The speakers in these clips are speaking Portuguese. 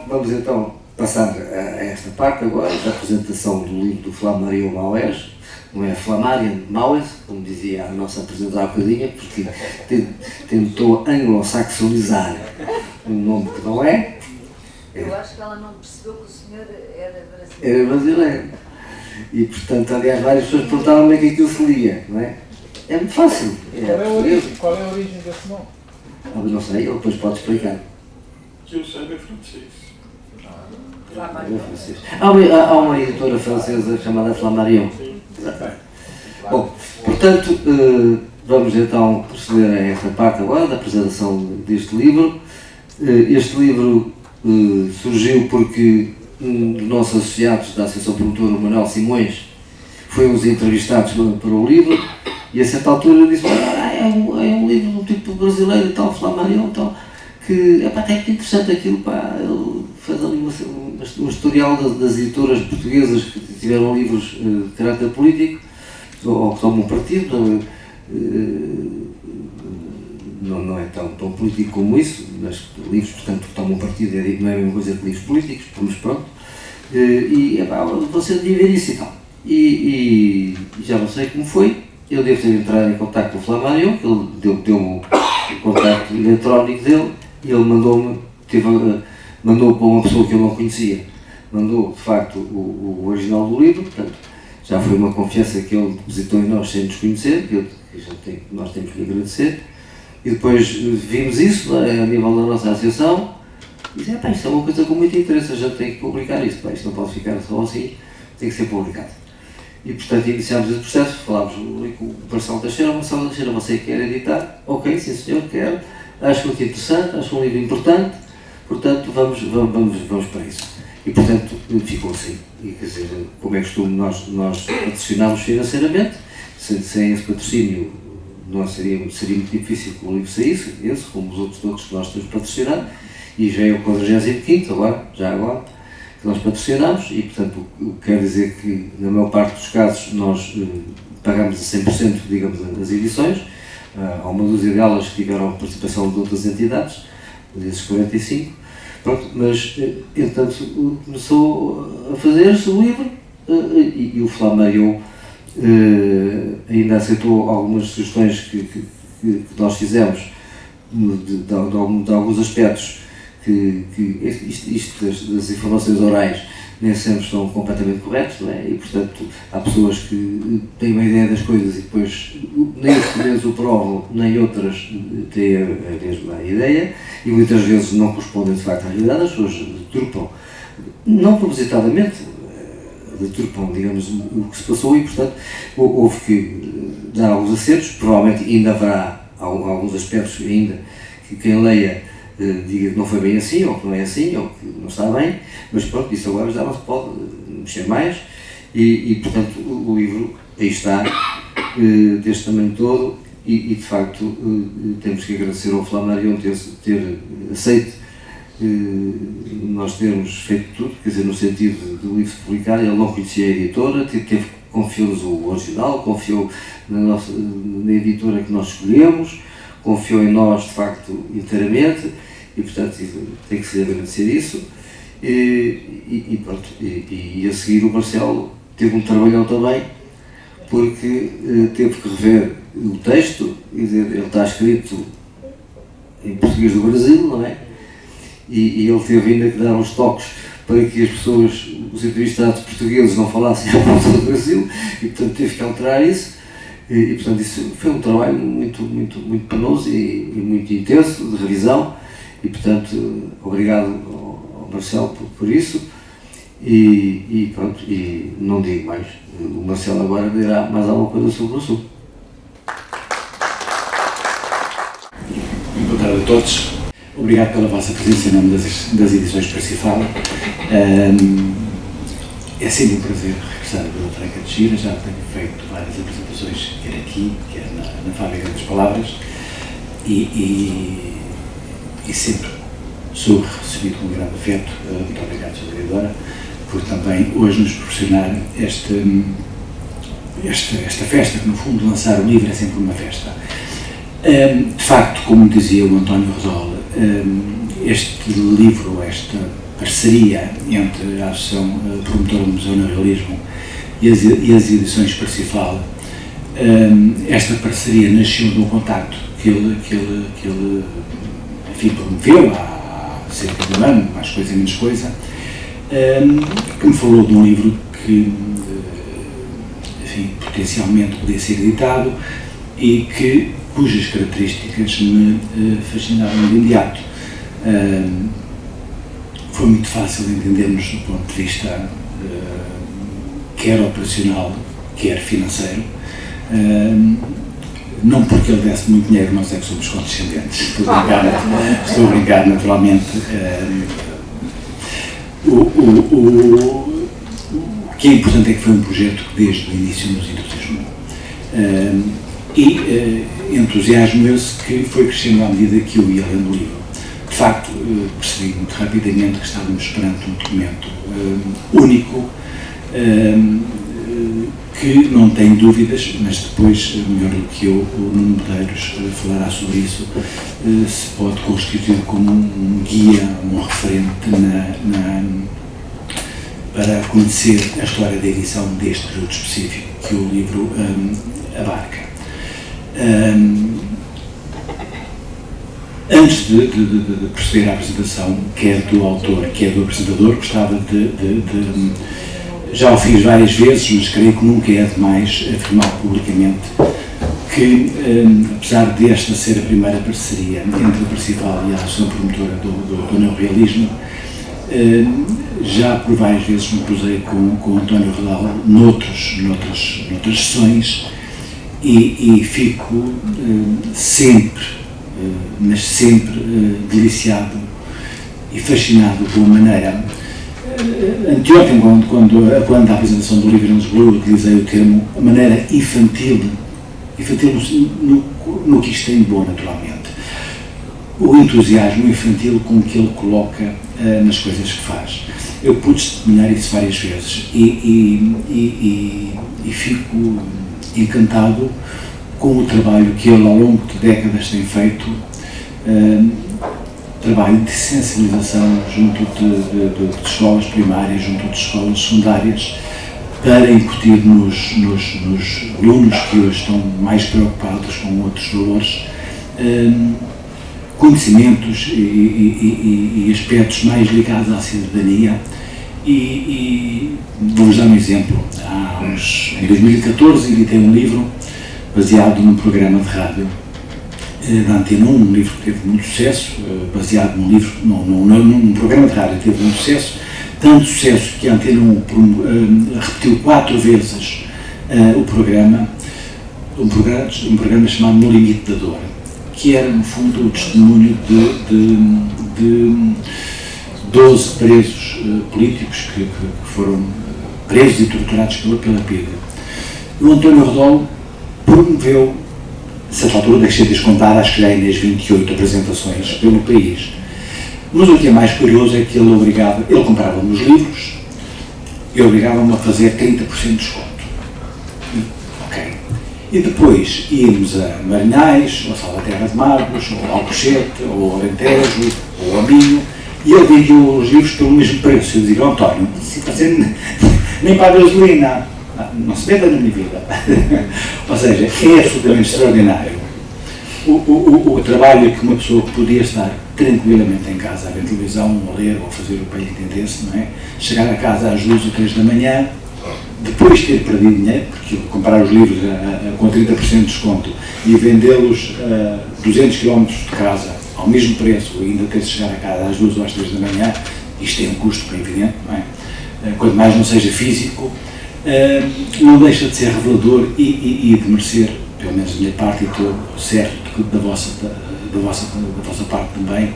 vamos então passar a esta parte agora, da apresentação do livro do Flammarion Maues. Não é Flammarion Maues, como dizia a nossa apresentadora há bocadinho, porque tentou anglo-saxonizar um nome que não é. Eu acho que ela não percebeu que o senhor era brasileiro. Era brasileiro. E, portanto, aliás, várias pessoas perguntaram-me que aquilo se lia, não é? É muito fácil. Qual é a origem desse nome? Não sei, ele depois pode explicar. Que eu saiba é francês. Há uma editora francesa chamada Flammarion. Bom, portanto, vamos então proceder a esta parte agora da apresentação deste livro. Este livro surgiu porque um dos nossos associados da Associação Promotora, o Manuel Simões, foi um dos entrevistados para o livro e a certa altura disse: é um livro do tipo brasileiro e tal, Flammarion e tal, que é muito interessante aquilo, ele fez ali um historial das editoras portuguesas que tiveram livros de caráter político ou que tomam partido, não é tão político como isso, mas livros, portanto, que tomam partido não é a mesma coisa que livros políticos, mas pronto, você devia ver isso e tal. E já não sei como foi, eu devo ter entrado em contato com o Flammarion, que ele deu-me o contacto eletrónico dele, e ele mandou para uma pessoa que eu não conhecia, mandou de facto o original do livro, portanto, já foi uma confiança que ele depositou em nós sem nos conhecer, que nós temos que lhe agradecer, e depois vimos isso a nível da nossa associação, e disse: isto é uma coisa com muito interesse, a gente tem que publicar isto, isto não pode ficar só assim, tem que ser publicado. E portanto iniciámos esse processo, falámos com o Marcelo Teixeira: Marcelo Teixeira, você quer editar? Ok, sim senhor, quero, acho muito interessante, acho um livro importante, portanto vamos para isso. E portanto ficou assim, e quer dizer, como é costume, nós patrocinámos financeiramente, sem esse patrocínio seria muito difícil que o livro saísse, esse, como os outros todos que nós temos patrocinado, e já é o 45º agora, que nós patrocinamos, e portanto o que quer dizer que na maior parte dos casos nós pagamos a 100%, digamos, as edições. Há uma dúzia delas que tiveram participação de outras entidades, desses 45, pronto, mas entretanto começou a fazer-se o livro, e o Flammarion ainda aceitou algumas sugestões que nós fizemos de alguns aspectos que isto das informações orais nem sempre estão completamente corretos, não é? E portanto há pessoas que têm uma ideia das coisas e depois nem os documentos o provam, nem outras têm a mesma ideia, e muitas vezes não correspondem de facto à realidade. As pessoas deturpam, não propositadamente, deturpam, digamos, o que se passou, e portanto houve que dar alguns acertos. Provavelmente ainda haverá alguns aspectos ainda que quem leia diga que não foi bem assim, ou que não é assim, ou que não está bem, mas pronto, isso agora já não se pode mexer mais, e portanto o livro aí está, deste tamanho todo, e de facto temos que agradecer ao Flammarion ter aceito nós termos feito tudo, quer dizer, no sentido do livro publicar. Ele não conhecia a editora, confiou-nos o original, confiou na editora que nós escolhemos, confiou em nós de facto inteiramente, e portanto tem que se agradecer isso. E pronto, e a seguir o Marcelo teve um trabalhão também, porque teve que rever o texto, quer dizer, ele está escrito em português do Brasil, não é? E ele teve ainda que dar uns toques para que as pessoas, os entrevistados portugueses, não falassem a volta do Brasil, e portanto teve que alterar isso. E portanto isso foi um trabalho muito penoso e muito intenso de revisão, e portanto obrigado ao Marcelo por isso, e pronto, e não digo mais. O Marcelo agora dirá mais alguma coisa sobre o assunto. Boa tarde a todos. Obrigado pela vossa presença em nome das edições Parsifal. É sempre um prazer regressar à Vila Franca de Xira. Já tenho feito várias apresentações, quer aqui, quer na Fábrica das Palavras, e sempre sou recebido com um grande afeto. Muito obrigado, Sra. Vereadora, por também hoje nos proporcionar esta festa, que no fundo lançar o livro é sempre uma festa. De facto, como dizia o António Rosola, este livro, esta parceria entre a Associação Promotora do Museu Neorrealismo e as edições Parsifal. Esta parceria nasceu de um contacto que ele enfim, promoveu há cerca de um ano, mais coisa menos coisa, que me falou de um livro que, enfim, potencialmente podia ser editado e cujas características me fascinaram de imediato. Foi muito fácil entendermos do ponto de vista quer operacional, quer financeiro. Não porque ele desse muito dinheiro, nós é que somos condescendentes. Estou a brincar naturalmente. O que é importante é que foi um projeto que desde o início nos entusiasmou. E entusiasmo esse que foi crescendo à medida que eu ia lendo o livro. De facto, percebi muito rapidamente que estávamos perante um documento único, que não tem dúvidas, mas depois, melhor do que eu, o Nuno Medeiros falará sobre isso, se pode constituir como um guia, um referente para conhecer a história da edição deste período específico que o livro abarca. Antes de proceder à apresentação, quer do autor, quer do apresentador, gostava já o fiz várias vezes, mas creio que nunca é demais afirmar publicamente que, apesar desta ser a primeira parceria entre a Parsifal e a Associação Promotora do Neorrealismo, já por várias vezes me cruzei com o António Redal noutras sessões e fico sempre, mas sempre deliciado e fascinado com a maneira. Anteontem, quando a apresentação do livro em Lisboa, eu utilizei o termo a maneira infantil no que isto tem de bom, naturalmente. O entusiasmo infantil com que ele coloca nas coisas que faz. Eu pude testemunhar isso várias vezes e fico encantado com o trabalho que ele ao longo de décadas tem feito, trabalho de sensibilização junto de escolas primárias, junto de escolas secundárias, para incutir nos alunos que hoje estão mais preocupados com outros valores, conhecimentos e aspectos mais ligados à cidadania. E vou-vos dar um exemplo. Em 2014 editei um livro baseado num programa de rádio da Antena 1, um livro que teve muito sucesso, baseado num programa de rádio que teve muito sucesso, tanto sucesso que a Antena 1 repetiu 4 vezes o programa, um programa chamado No Limite da Dor, que era, no fundo, o testemunho de 12 presos políticos que foram presos e torturados pela PIDE. O António Redol promoveu, a certa altura deixei de descontar, acho que já nas 28 apresentações pelo país. Mas o que é mais curioso é que ele comprava-me os livros e obrigava-me a fazer 30% de desconto. Ok. E depois íamos a Marinhais, ou a Salvaterra de Magos, ou ao Alcochete, ou ao Alentejo, ou ao Minho, e ele vendia os livros pelo mesmo preço. Eu dizia, António, se fazer nem para a gasolina, não se meta na minha vida. Ou seja, é absolutamente extraordinário o trabalho que uma pessoa que podia estar tranquilamente em casa a ver televisão, a ler, ou a fazer o que lhe entendesse, não é? Chegar a casa às 2 ou 3 da manhã, depois de ter perdido dinheiro, porque comprar os livros com 30% de desconto e vendê-los a 200 km de casa ao mesmo preço, e ainda ter de chegar a casa às 2 ou às 3 da manhã, isto tem um custo, é evidente, não é? Quanto mais não seja físico, não deixa de ser revelador e de merecer, pelo menos da minha parte, e estou certo da vossa parte também,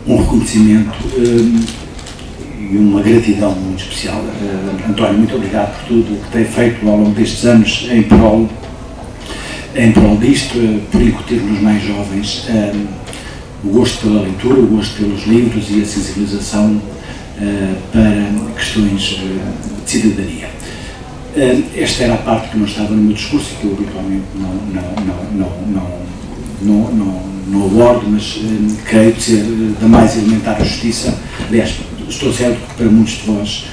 um reconhecimento e uma gratidão muito especial. António, muito obrigado por tudo o que tem feito ao longo destes anos em prol disto, por incutir nos mais jovens o gosto pela leitura, o gosto pelos livros e a sensibilização para questões de cidadania. Esta era a parte que não estava no meu discurso e que eu habitualmente não abordo, mas creio de ser da mais elementar justiça. Aliás, estou certo que para muitos de vós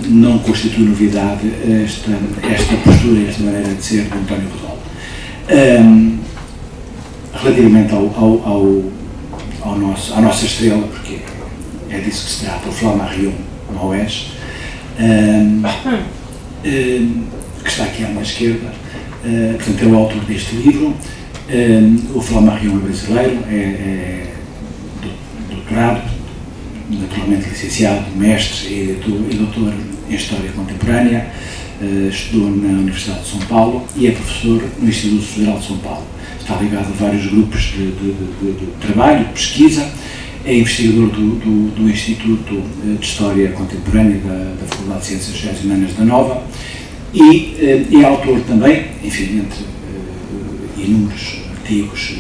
não constitui novidade esta postura, esta maneira de ser de António Rodol. Relativamente à nossa estrela, porque é disso que se trata, o Flammarion Maués, que está aqui à minha esquerda, portanto é o autor deste livro. O Flammarion é brasileiro, é doutorado, naturalmente licenciado, mestre e doutor em História Contemporânea, estudou na Universidade de São Paulo e é professor no Instituto Federal de São Paulo. Está ligado a vários grupos de trabalho, de pesquisa, é investigador do Instituto de História Contemporânea da Faculdade de Ciências Sociais e Humanas da Nova e é autor também, enfim, entre inúmeros artigos,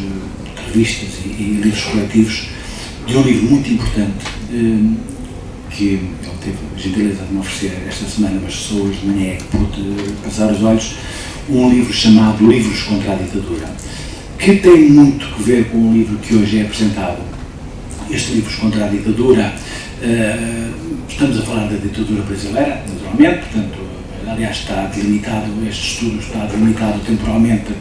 revistas e livros coletivos, de um livro muito importante que ele teve a gentileza de me oferecer esta semana, mas só hoje de manhã é que pude passar os olhos, um livro chamado Livros contra a Ditadura, que tem muito a ver com o livro que hoje é apresentado. Este Livros contra a Ditadura, estamos a falar da ditadura brasileira, naturalmente, portanto, aliás está delimitado, este estudo está delimitado temporalmente,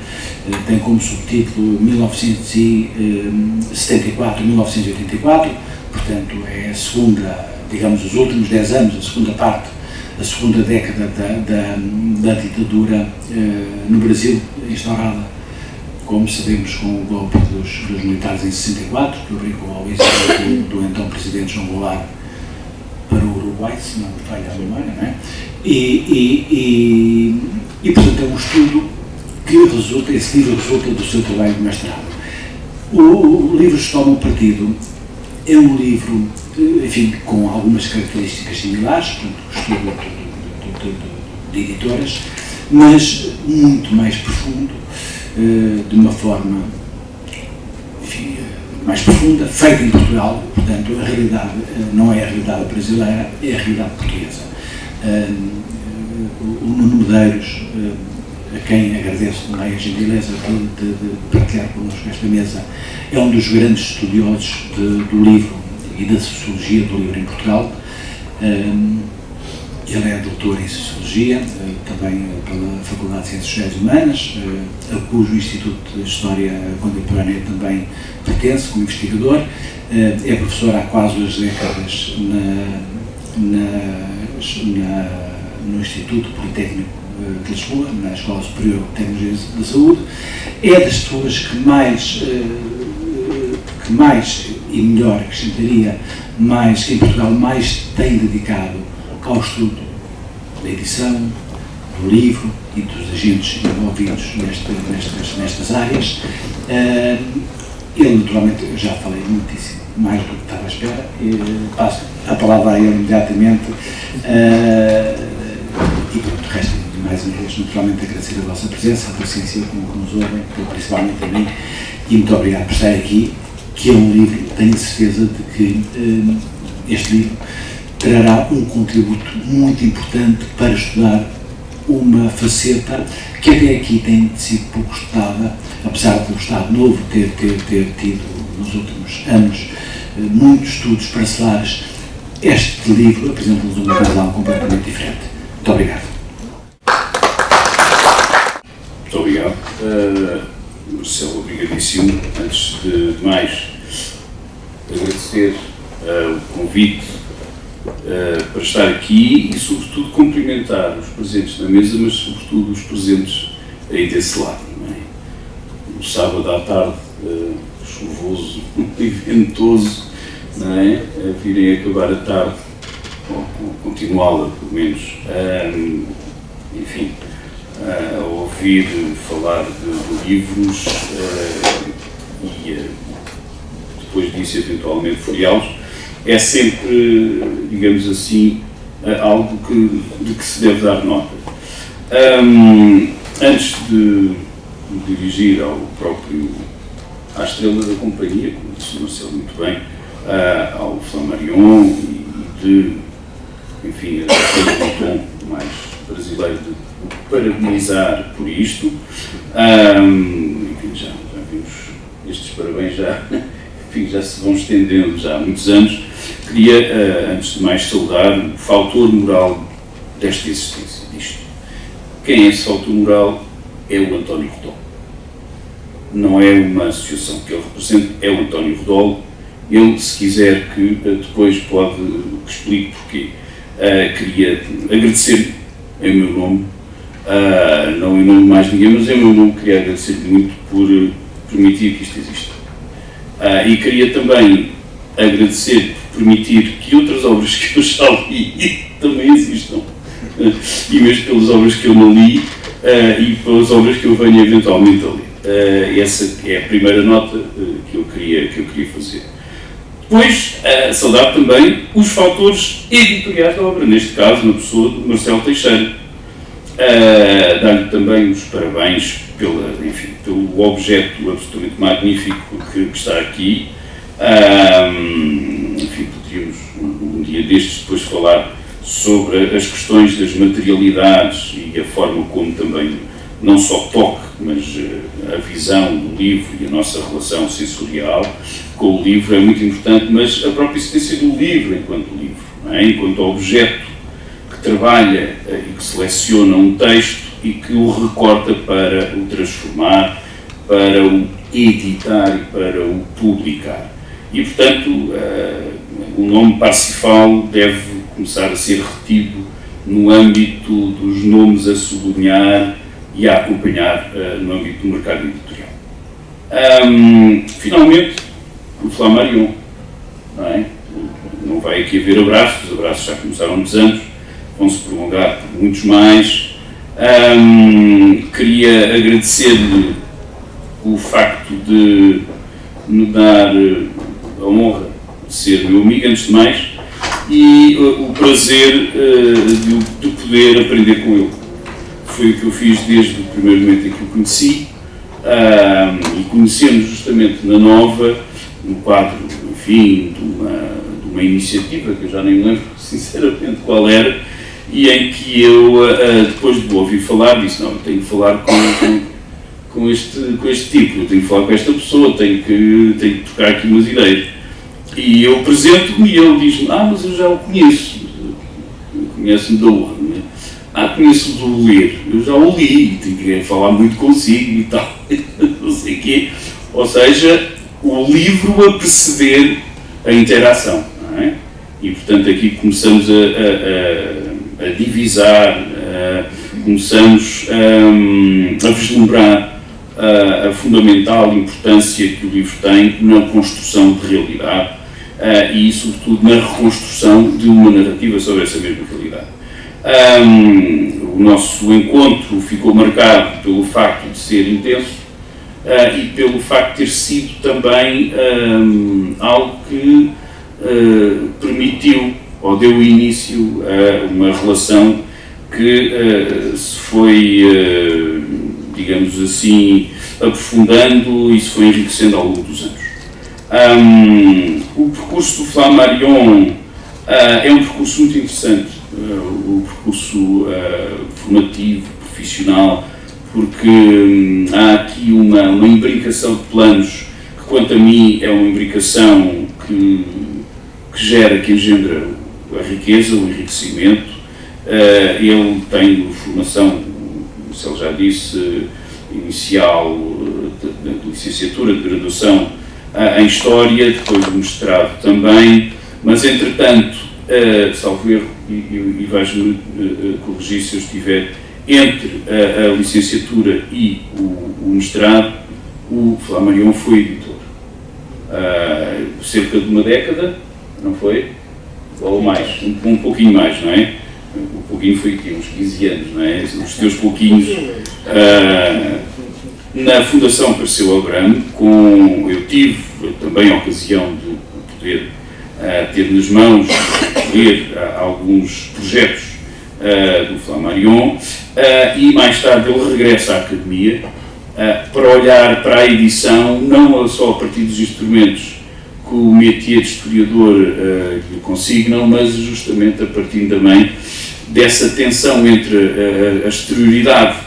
tem como subtítulo 1974-1984, portanto é a segunda, digamos, os últimos 10 anos, a segunda parte, a segunda década da ditadura no Brasil, instaurada, como sabemos, com o golpe dos militares em 64, que obrigou ao exílio do então presidente João Goulart para o Uruguai, se não me falha a memória, não é? E portanto é um estudo que resulta, esse livro resulta do seu trabalho de mestrado. O Livros Tomam Partido é um livro, enfim, com algumas características similares, portanto, estudo de editoras, mas muito mais profundo, de uma forma, enfim, mais profunda, feita em Portugal, portanto, a realidade não é a realidade brasileira, é a realidade portuguesa. O Nuno Medeiros, a quem agradeço também a gentileza de partilhar connosco esta mesa, é um dos grandes estudiosos do livro e da sociologia do livro em Portugal. Ele é doutor em Sociologia, também pela Faculdade de Ciências Sociais e Humanas, a cujo Instituto de História Contemporânea também pertence como investigador. É professor há quase 2 décadas no Instituto Politécnico de Lisboa, na Escola Superior de Tecnologia da Saúde. É das pessoas que mais e melhor, acrescentaria, que em Portugal mais tem dedicado ao estudo da edição, do livro e dos agentes envolvidos nestas áreas. Ele, naturalmente, eu já falei muitíssimo mais do que estava à espera, passo a palavra a ele imediatamente e pronto, resta mais uma vez naturalmente agradecer a vossa presença, a paciência com que nos ouvem, principalmente a mim, e muito obrigado por estar aqui, que é um livro, tenho certeza de que este livro trará um contributo muito importante para estudar uma faceta que até aqui tem sido pouco estudada, apesar do Estado Novo ter tido nos últimos anos muitos estudos parcelares. Este livro apresenta-nos uma visão completamente diferente. Muito obrigado. Muito obrigado. Marcelo, obrigadíssimo. Antes de mais, agradecer o convite para estar aqui e, sobretudo, cumprimentar os presentes na mesa, mas, sobretudo, os presentes aí desse lado. Não é? O sábado à tarde, chuvoso e ventoso, não é? Virem acabar a tarde, ou continuá-la, pelo menos, enfim, a ouvir falar de livros e depois disso, eventualmente, folheá-los. É sempre, digamos assim, algo de que se deve dar nota. Antes de me dirigir à estrela da companhia, como disse o Marcelo muito bem, ao Flammarion e enfim, a um tom mais brasileiro de parabenizar por isto. Enfim, já vimos estes parabéns, já se vão estendendo já há muitos anos. queria, antes de mais, saudar o fator moral desta existência, disto. Quem é esse fator moral? É o António Rodó. Não é uma associação que ele representa, é o António Rodó. Ele, se quiser, que depois pode que explique porquê. Queria agradecer em meu nome, não em nome de mais ninguém, mas em meu nome queria agradecer muito por permitir que isto exista. E queria também agradecer por permitir que outras obras que eu já li também existam. E mesmo pelas obras que eu não li e pelas obras que eu venho eventualmente a ler. Essa é a primeira nota que eu queria fazer. Depois, saudar também os fatores editoriais da obra, neste caso, na pessoa de Marcelo Teixeira. Dar-lhe também os parabéns pelo objeto absolutamente magnífico que está aqui. Poderíamos um dia destes depois falar sobre as questões das materialidades e a forma como também, não só toque, mas a visão do livro e a nossa relação sensorial com o livro é muito importante, mas a própria existência do livro enquanto livro, não é? Enquanto objeto que trabalha e que seleciona um texto e que o recorta para o transformar, para o editar e para o publicar. E, portanto, o nome Parsifal deve começar a ser retido no âmbito dos nomes a sublinhar e a acompanhar no âmbito do mercado editorial. Finalmente, o Flammarion, não é? Não vai aqui haver abraços, os abraços já começaram há muitos anos, vão-se prolongar por muitos mais. Queria agradecer-lhe o facto de me dar a honra de ser meu amigo, antes de mais, e o prazer de poder aprender com ele. Foi o que eu fiz desde o primeiro momento em que o conheci, e conhecemos justamente na Nova, no quadro, enfim, de uma iniciativa que eu já nem me lembro sinceramente qual era, e em que eu, depois de ouvir falar, disse: não, eu tenho que falar com este tipo, eu tenho que falar com esta pessoa, tenho que trocar aqui umas ideias. E eu apresento-me e ele diz-me: mas eu já o conheço, conheço-me da honra, não é? Conheço do ler, eu já o li, tenho que falar muito consigo e tal, não sei o quê. Ou seja, o livro a preceder a interação, não é? E, portanto, aqui começamos a divisar, começamos a vislumbrar a fundamental importância que o livro tem na construção de realidade e, sobretudo, na reconstrução de uma narrativa sobre essa mesma realidade. O nosso encontro ficou marcado pelo facto de ser intenso e pelo facto de ter sido também algo que permitiu ou deu início a uma relação que se foi, digamos assim, aprofundando e se foi enriquecendo ao longo dos anos. O percurso do Flammarion é um percurso muito interessante, o percurso formativo, profissional, porque há aqui uma imbricação de planos que, quanto a mim, é uma imbricação que gera, que engendra a riqueza, o enriquecimento. Ele tem formação, se ele já disse, inicial, de licenciatura, de graduação em História, depois do mestrado também, mas entretanto, salvo erro, e vais-me corrigir se eu estiver, entre a licenciatura e o mestrado, o Flammarion foi editor. Cerca de uma década, não foi? Ou mais, um pouquinho mais, não é? Um pouquinho foi aqui, uns 15 anos, não é? Os teus pouquinhos. Na Fundação Perseu Abramo, eu tive também a ocasião de poder ter nas mãos, ler alguns projetos do Flammarion, e mais tarde ele regressa à Academia para olhar para a edição, não só a partir dos instrumentos que o métier de historiador lhe consignam, mas justamente a partir também dessa tensão entre a exterioridade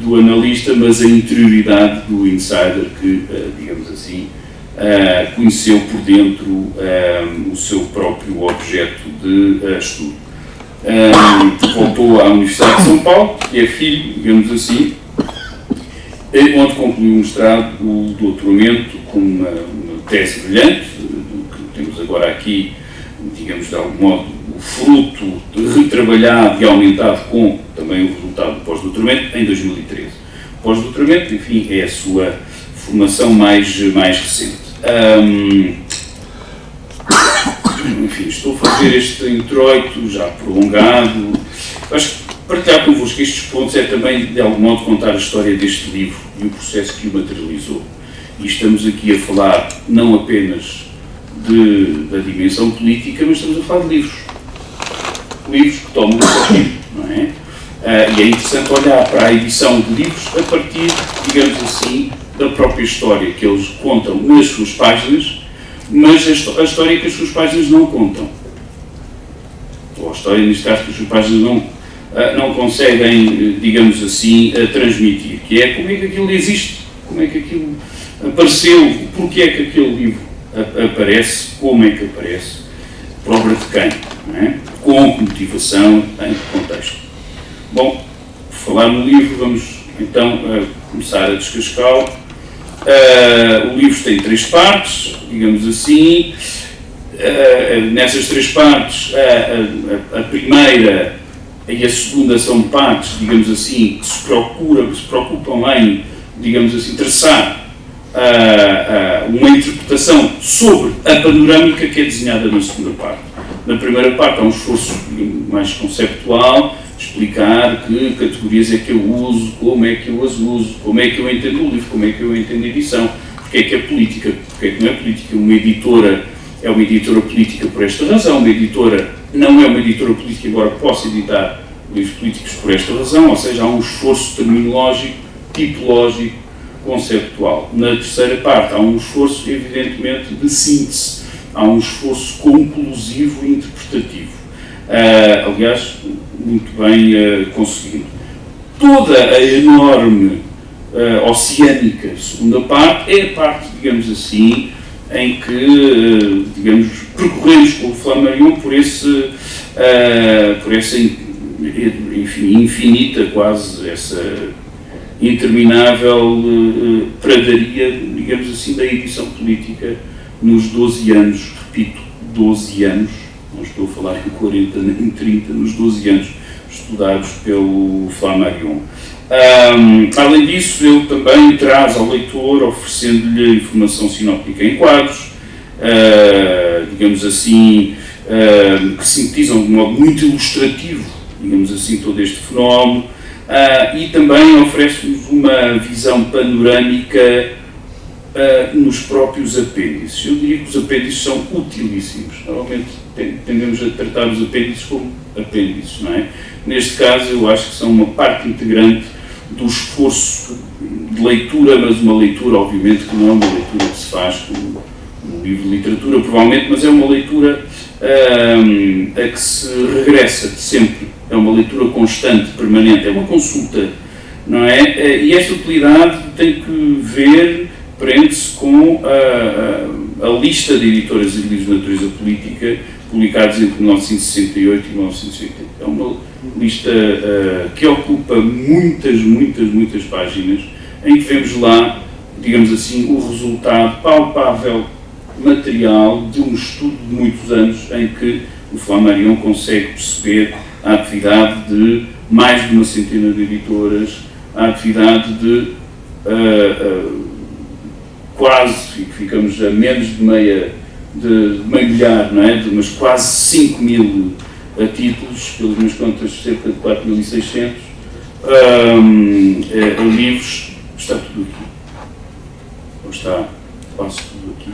do analista, mas a interioridade do insider que, digamos assim, conheceu por dentro o seu próprio objeto de estudo. Voltou à Universidade de São Paulo, que é filho, digamos assim, onde concluiu o mestrado, o doutoramento com uma tese brilhante, que temos agora aqui, digamos, de algum modo, o fruto retrabalhado e aumentado com também o resultado do pós-doutoramento em 2013. O pós-doutoramento, enfim, é a sua formação mais recente. Enfim, estou a fazer este introito já prolongado. Acho que partilhar convosco estes pontos é também, de algum modo, contar a história deste livro e o processo que o materializou. E estamos aqui a falar não apenas da dimensão política, mas estamos a falar de livros. Livros que tomam um partido, não é? E é interessante olhar para a edição de livros a partir, digamos assim, da própria história que eles contam nas suas páginas, mas a história que as suas páginas não contam. Ou a história, neste caso, que as suas páginas não conseguem, digamos assim, transmitir, que é como é que aquilo existe, como é que aquilo apareceu, porque é que aquele livro aparece, como é que aparece, por obra de quem, não é? Com que motivação, em que contexto. Bom, por falar no livro, vamos então começar a descascá-lo. O livro tem 3 partes, digamos assim. Nessas 3 partes, a primeira e a segunda são partes, digamos assim, que se preocupam em, digamos assim, traçar uma interpretação sobre a panorâmica que é desenhada na segunda parte. Na primeira parte há um esforço mais conceptual, explicar que categorias é que eu uso, como é que eu as uso, como é que eu entendo o livro, como é que eu entendo a edição, porque é que é política, porque é que não é política. Uma editora é uma editora política por esta razão, uma editora não é uma editora política, embora possa editar livros políticos por esta razão, ou seja, há um esforço terminológico, tipológico, conceptual. Na terceira parte há um esforço, evidentemente, de síntese, há um esforço conclusivo e interpretativo. Aliás, muito bem conseguido. Toda a enorme oceânica segunda parte é a parte, digamos assim, em que, digamos, percorremos com o Flammarion por essa, enfim, infinita, quase, essa interminável pradaria, digamos assim, da edição política nos 12 anos, repito, 12 anos, não estou a falar em 40 nem em 30, nos 12 anos estudados pelo Flammarion. Além disso, ele também traz ao leitor, oferecendo-lhe informação sinóptica em quadros, digamos assim, que sintetizam de um modo muito ilustrativo, digamos assim, todo este fenómeno, e também oferece-nos uma visão panorâmica nos próprios apêndices. Eu diria que os apêndices são utilíssimos. Normalmente tendemos a tratar os apêndices como apêndices, não é? Neste caso, eu acho que são uma parte integrante do esforço de leitura, mas uma leitura, obviamente, que não é uma leitura que se faz como um livro de literatura, provavelmente, mas é uma leitura a que se regressa sempre. É uma leitura constante, permanente, é uma consulta, não é? E esta utilidade tem que ver, prende-se com a lista de editoras de livros de natureza política publicados entre 1968 e 1980. É uma lista que ocupa muitas páginas, em que vemos lá, digamos assim, o resultado palpável, material, de um estudo de muitos anos, em que o Flammarion consegue perceber a atividade de mais de uma centena de editoras, a atividade de quase, ficamos a menos de meio milhar, não é? Mas quase 5.000 títulos, pelas minhas contas, cerca de 4.600 livros. Está tudo aqui. Ou está quase tudo aqui.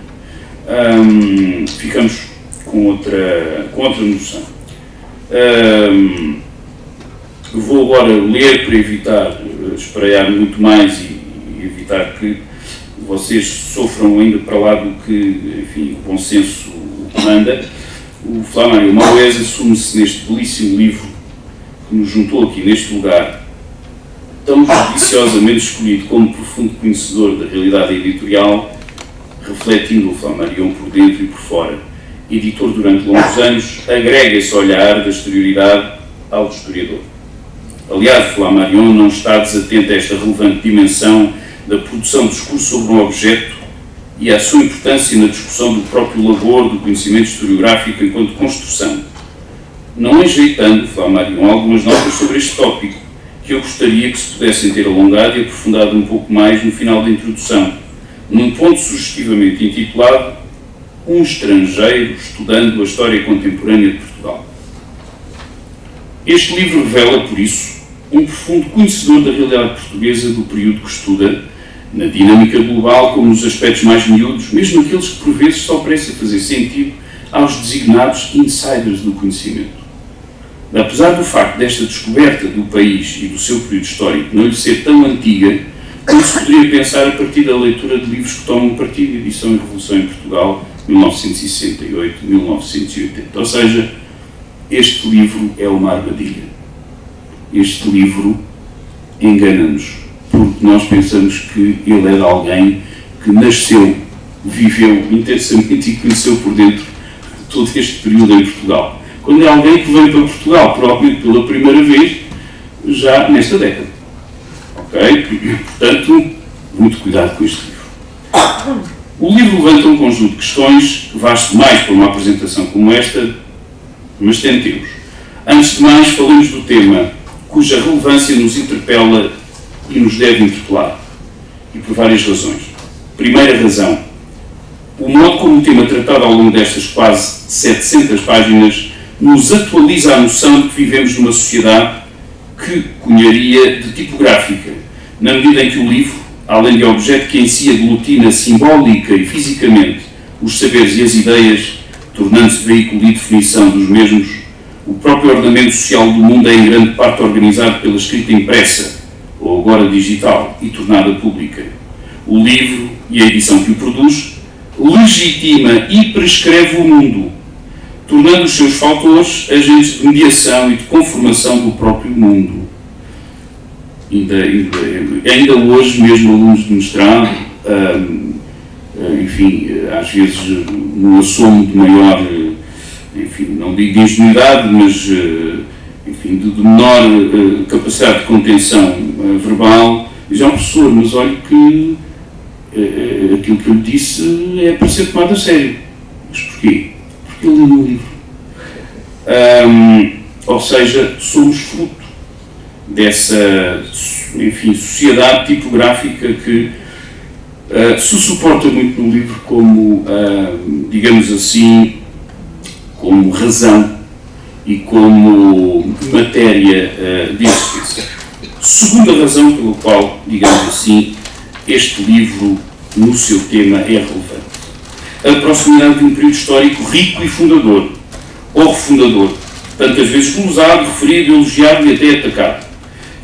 Ficamos com outra noção. Vou agora ler para evitar espraiar muito mais e evitar que vocês sofram ainda para lá do que, enfim, o bom senso comanda. O Flammarion Maués assume-se neste belíssimo livro que nos juntou aqui neste lugar, tão judiciosamente escolhido como profundo conhecedor da realidade editorial, refletindo o Flammarion por dentro e por fora. Editor durante longos anos, agrega esse olhar da exterioridade ao historiador. Aliás, Flammarion não está desatento a esta relevante dimensão da produção de discurso sobre um objeto e à sua importância na discussão do próprio labor do conhecimento historiográfico enquanto construção. Não enjeitando, Flammarion, algumas notas sobre este tópico, que eu gostaria que se pudessem ter alongado e aprofundado um pouco mais no final da introdução, num ponto sugestivamente intitulado Um estrangeiro estudando a história contemporânea de Portugal. Este livro revela, por isso, um profundo conhecedor da realidade portuguesa do período que estuda, na dinâmica global como nos aspectos mais miúdos, mesmo aqueles que por vezes só parecem fazer sentido aos designados insiders do conhecimento. Apesar do facto desta descoberta do país e do seu período histórico não lhe ser tão antiga, como se poderia pensar a partir da leitura de livros que tomam partido de Edição e Revolução em Portugal, 1968-1980. Ou seja, este livro é uma armadilha. Este livro engana-nos, porque nós pensamos que ele é de alguém que nasceu, viveu intensamente e conheceu por dentro todo este período em Portugal. Quando é alguém que veio para Portugal, provavelmente pela primeira vez, já nesta década. Ok? Portanto, muito cuidado com este livro. O livro levanta um conjunto de questões que vasto demais para uma apresentação como esta, mas tentemos. Antes de mais, falemos do tema cuja relevância nos interpela e nos deve interpelar. E por várias razões. Primeira razão. O modo como o tema tratado ao longo destas quase 700 páginas nos atualiza a noção de que vivemos numa sociedade que cunharia de tipográfica, na medida em que o livro, além de objeto que em si aglutina simbólica e fisicamente os saberes e as ideias, tornando-se veículo de definição dos mesmos, o próprio ordenamento social do mundo é em grande parte organizado pela escrita impressa, ou agora digital, e tornada pública. O livro e a edição que o produz legitima e prescreve o mundo, tornando os seus fautores agentes de mediação e de conformação do próprio mundo. Ainda hoje, mesmo alunos de mestrado, enfim, às vezes no assomo de maior, enfim, não digo de ingenuidade, mas enfim, de menor capacidade de contenção verbal, dizem ao professor, mas olha que aquilo que eu lhe disse é para ser tomado a sério. Mas porquê? Porque ele leu no livro. Ou seja, somos fruto dessa, enfim, sociedade tipográfica que se suporta muito no livro como, digamos assim, como razão e como matéria de existência. Segunda razão pela qual, digamos assim, este livro, no seu tema, é relevante. A proximidade de um período histórico rico e fundador, ou refundador, tantas vezes glosado, referido, elogiado e até atacado.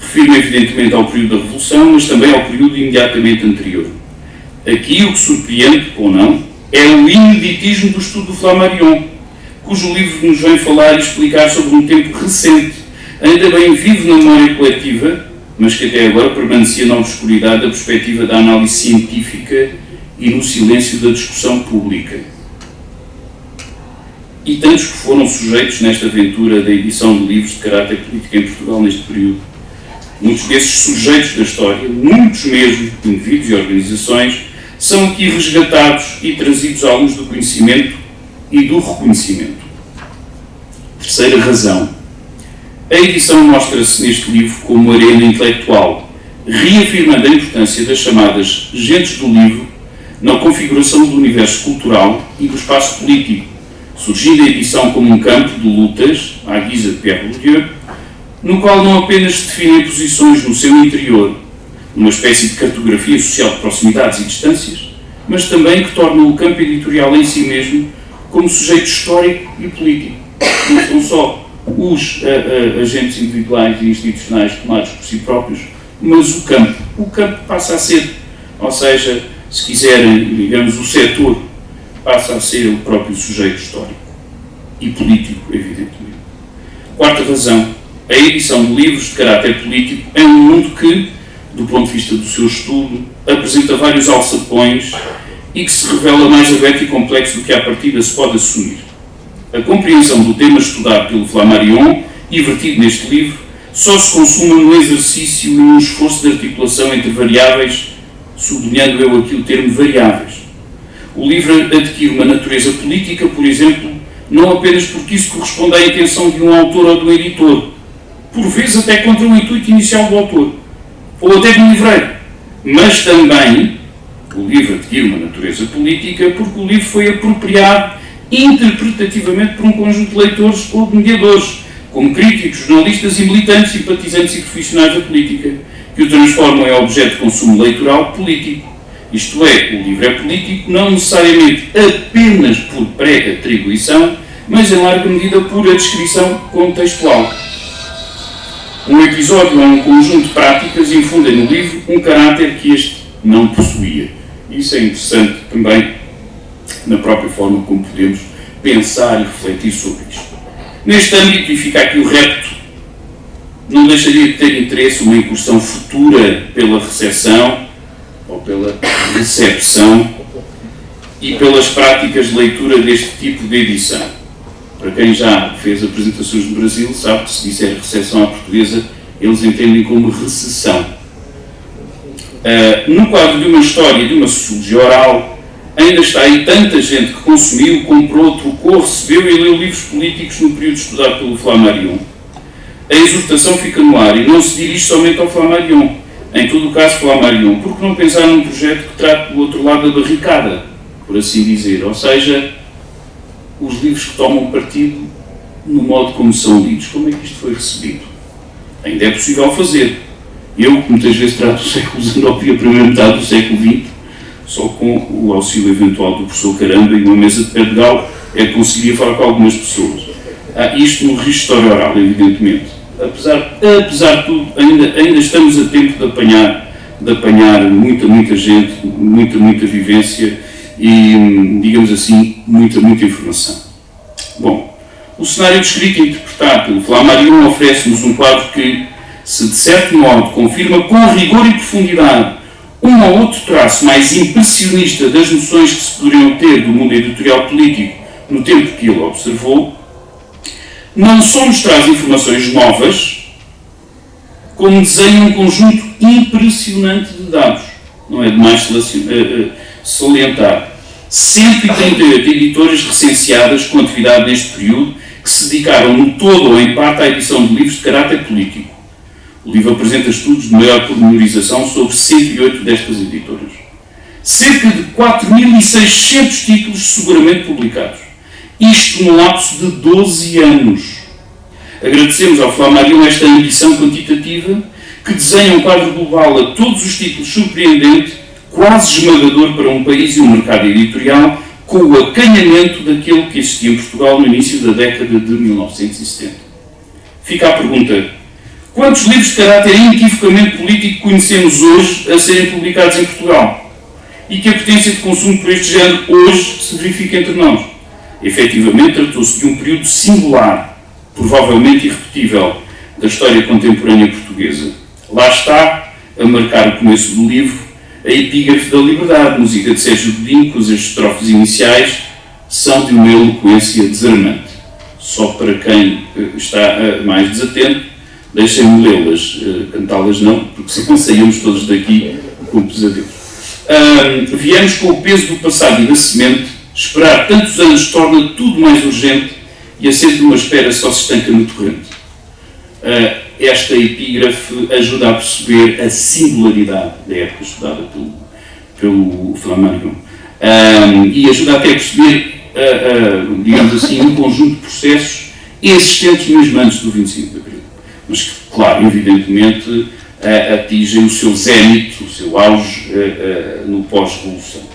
Refiro-me evidentemente ao período da Revolução, mas também ao período imediatamente anterior. Aqui o que surpreende, ou não, é o ineditismo do estudo do Flammarion, cujo livro nos vem falar e explicar sobre um tempo recente, ainda bem vivo na memória coletiva, mas que até agora permanecia na obscuridade da perspectiva da análise científica e no silêncio da discussão pública. E tantos que foram sujeitos nesta aventura da edição de livros de caráter político em Portugal neste período. Muitos desses sujeitos da história, muitos mesmo, indivíduos e organizações, são aqui resgatados e trazidos à luz do conhecimento e do reconhecimento. Terceira razão. A edição mostra-se neste livro como arena intelectual, reafirmando a importância das chamadas gentes do livro na configuração do universo cultural e do espaço político, surgindo a edição como um campo de lutas, à guisa de Pierre Bourdieu, no qual não apenas se definem posições no seu interior, numa espécie de cartografia social de proximidades e distâncias, mas também que torna o campo editorial em si mesmo como sujeito histórico e político. Não são só os agentes individuais e institucionais tomados por si próprios, mas o campo. O campo passa a ser, ou seja, se quiserem, digamos, o setor passa a ser o próprio sujeito histórico e político, evidentemente. Quarta razão, a edição de livros de caráter político é um mundo que, do ponto de vista do seu estudo, apresenta vários alçapões e que se revela mais aberto e complexo do que à partida se pode assumir. A compreensão do tema estudado pelo Flammarion e vertido neste livro só se consuma no exercício e no esforço de articulação entre variáveis, sublinhando eu aqui o termo variáveis. O livro adquire uma natureza política, por exemplo, não apenas porque isso corresponde à intenção de um autor ou do editor, por vezes até contra o intuito inicial do autor, ou até do livreiro, mas também o livro adquire uma natureza política porque o livro foi apropriado interpretativamente por um conjunto de leitores ou de mediadores, como críticos, jornalistas e militantes, simpatizantes e profissionais da política, que o transformam em objeto de consumo leitoral político. Isto é, o livro é político não necessariamente apenas por pré-atribuição, mas em larga medida por a descrição contextual. Um episódio ou um conjunto de práticas infundem no livro um caráter que este não possuía. Isso é interessante também na própria forma como podemos pensar e refletir sobre isto. Neste âmbito, e fica aqui o repto, não deixaria de ter interesse uma incursão futura pela recepção ou pela recepção e pelas práticas de leitura deste tipo de edição. Para quem já fez apresentações no Brasil, sabe que se disser recepção à portuguesa, eles entendem como recessão. No quadro de uma história, de uma sociologia oral, ainda está aí tanta gente que consumiu, comprou, trocou, recebeu e leu livros políticos no período estudado pelo Flammarion. A exortação fica no ar e não se dirige somente ao Flammarion. Em todo o caso, Flammarion, por que não pensar num projeto que trate do outro lado da barricada, por assim dizer, ou seja, os livros que tomam partido no modo como são lidos. Como é que isto foi recebido? Ainda é possível fazer. Eu, que muitas vezes trato o século XIX e a primeira metade do século XX, só com o auxílio eventual do professor Caramba e uma mesa de pé de galo, é que conseguiria falar com algumas pessoas. Isto no registro oral, evidentemente. Apesar de tudo, ainda estamos a tempo de apanhar muita gente, muita vivência e, digamos assim, muita informação. Bom, o cenário descrito e interpretado pelo Flammarion oferece-nos um quadro que, se de certo modo confirma com rigor e profundidade um ou outro traço mais impressionista das noções que se poderiam ter do mundo editorial político no tempo que ele observou, não só nos traz informações novas, como desenha um conjunto impressionante de dados. Não é demais salientar. 138 editoras recenseadas com atividade neste período que se dedicaram no todo ou em parte à edição de livros de caráter político. O livro apresenta estudos de maior pormenorização sobre 108 destas editoras. Cerca de 4.600 títulos seguramente publicados. Isto num lapso de 12 anos. Agradecemos ao Flammarion esta ambição quantitativa que desenha um quadro global a todos os títulos surpreendente, quase esmagador para um país e um mercado editorial, com o acanhamento daquele que existia em Portugal no início da década de 1970. Fica a pergunta: quantos livros de caráter inequivocamente político conhecemos hoje a serem publicados em Portugal? E que a potência de consumo por este género hoje se verifica entre nós? Efetivamente, tratou-se de um período singular, provavelmente irrepetível, da história contemporânea portuguesa. Lá está, a marcar o começo do livro, a Epígrafe da Liberdade, música de Sérgio Godinho, cujas estrofes iniciais são de uma eloquência desarmante. Só para quem está mais desatento, deixem-me lê-las, cantá-las não, porque senão saímos todos daqui com pesadelos. Viemos com o peso do passado e da semente, esperar tantos anos torna tudo mais urgente e a sede de uma espera só se estanca no torrente. Esta epígrafe ajuda a perceber a singularidade da época estudada pelo Flammarion e ajuda até a perceber, digamos assim, um conjunto de processos existentes mesmo antes do 25 de Abril, mas que, claro, evidentemente, atingem o seu zénite, o seu auge no pós-revolução.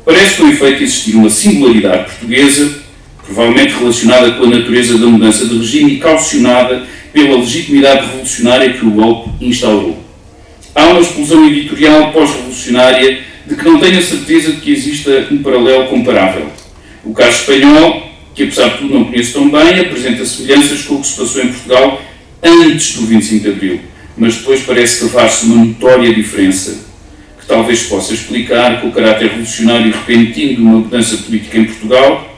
Parece, com efeito, existir uma singularidade portuguesa, provavelmente relacionada com a natureza da mudança de regime e calcionada pela legitimidade revolucionária que o golpe instaurou. Há uma explosão editorial pós-revolucionária de que não tenho a certeza de que exista um paralelo comparável. O caso espanhol, que apesar de tudo não conheço tão bem, apresenta semelhanças com o que se passou em Portugal antes do 25 de Abril, mas depois parece cavar-se uma notória diferença, que que talvez se possa explicar com o caráter revolucionário e repentino de uma mudança política em Portugal,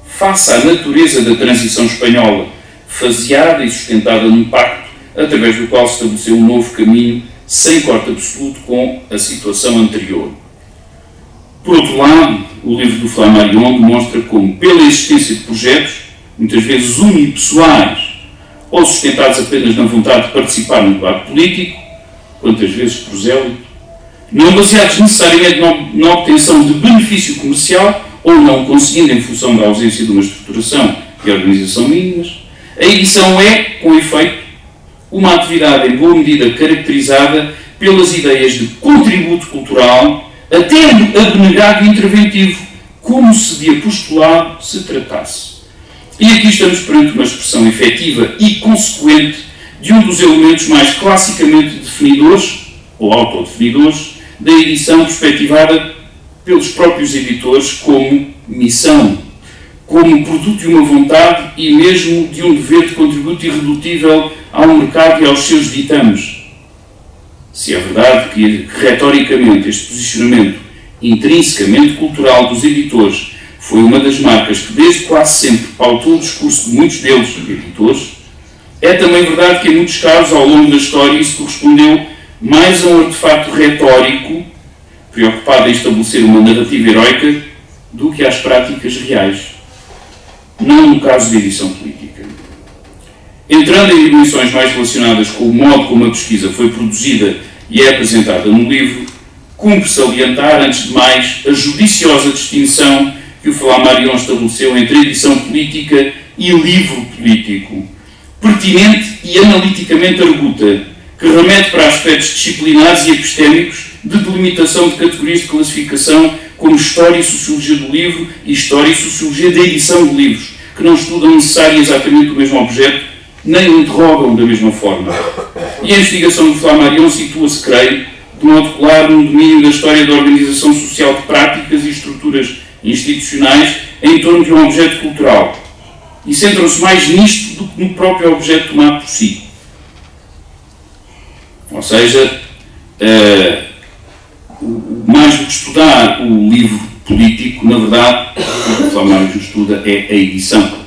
face à natureza da transição espanhola, faseada e sustentada num pacto, através do qual se estabeleceu um novo caminho sem corte absoluto com a situação anterior. Por outro lado, o livro do Flammarion demonstra como, pela existência de projetos, muitas vezes unipessoais, ou sustentados apenas na vontade de participar no debate político, quantas vezes prosélito, não baseados necessariamente na obtenção de benefício comercial ou não conseguindo em função da ausência de uma estruturação e organização mínimas, a edição é, com efeito, uma atividade em boa medida caracterizada pelas ideias de contributo cultural, até abnegado e interventivo, como se de apostolado se tratasse. E aqui estamos perante uma expressão efetiva e consequente de um dos elementos mais classicamente definidores, ou autodefinidores, da edição perspectivada pelos próprios editores como missão, como produto de uma vontade e mesmo de um dever de contributo irredutível ao mercado e aos seus ditames. Se é verdade que retoricamente este posicionamento intrinsecamente cultural dos editores foi uma das marcas que desde quase sempre pautou o discurso de muitos deles, editores, é também verdade que em muitos casos ao longo da história isso correspondeu mais a um artefato retórico preocupado em estabelecer uma narrativa heroica do que às práticas reais, não no caso de edição política. Entrando em dimensões mais relacionadas com o modo como a pesquisa foi produzida e é apresentada no livro, cumpre salientar, antes de mais, a judiciosa distinção que o Flammarion estabeleceu entre edição política e livro político, pertinente e analiticamente arguta, que remete para aspectos disciplinares e epistémicos de delimitação de categorias de classificação como História e Sociologia do Livro e História e Sociologia da Edição de Livros, que não estudam necessariamente exatamente o mesmo objeto, nem o interrogam da mesma forma. E a investigação do Flammarion situa-se, creio, de modo claro no domínio da história da organização social de práticas e estruturas institucionais em torno de um objeto cultural, e centram-se mais nisto do que no próprio objeto tomado por si. Ou seja, mais do que estudar o livro político, na verdade, o que o Flammarion estuda é a edição.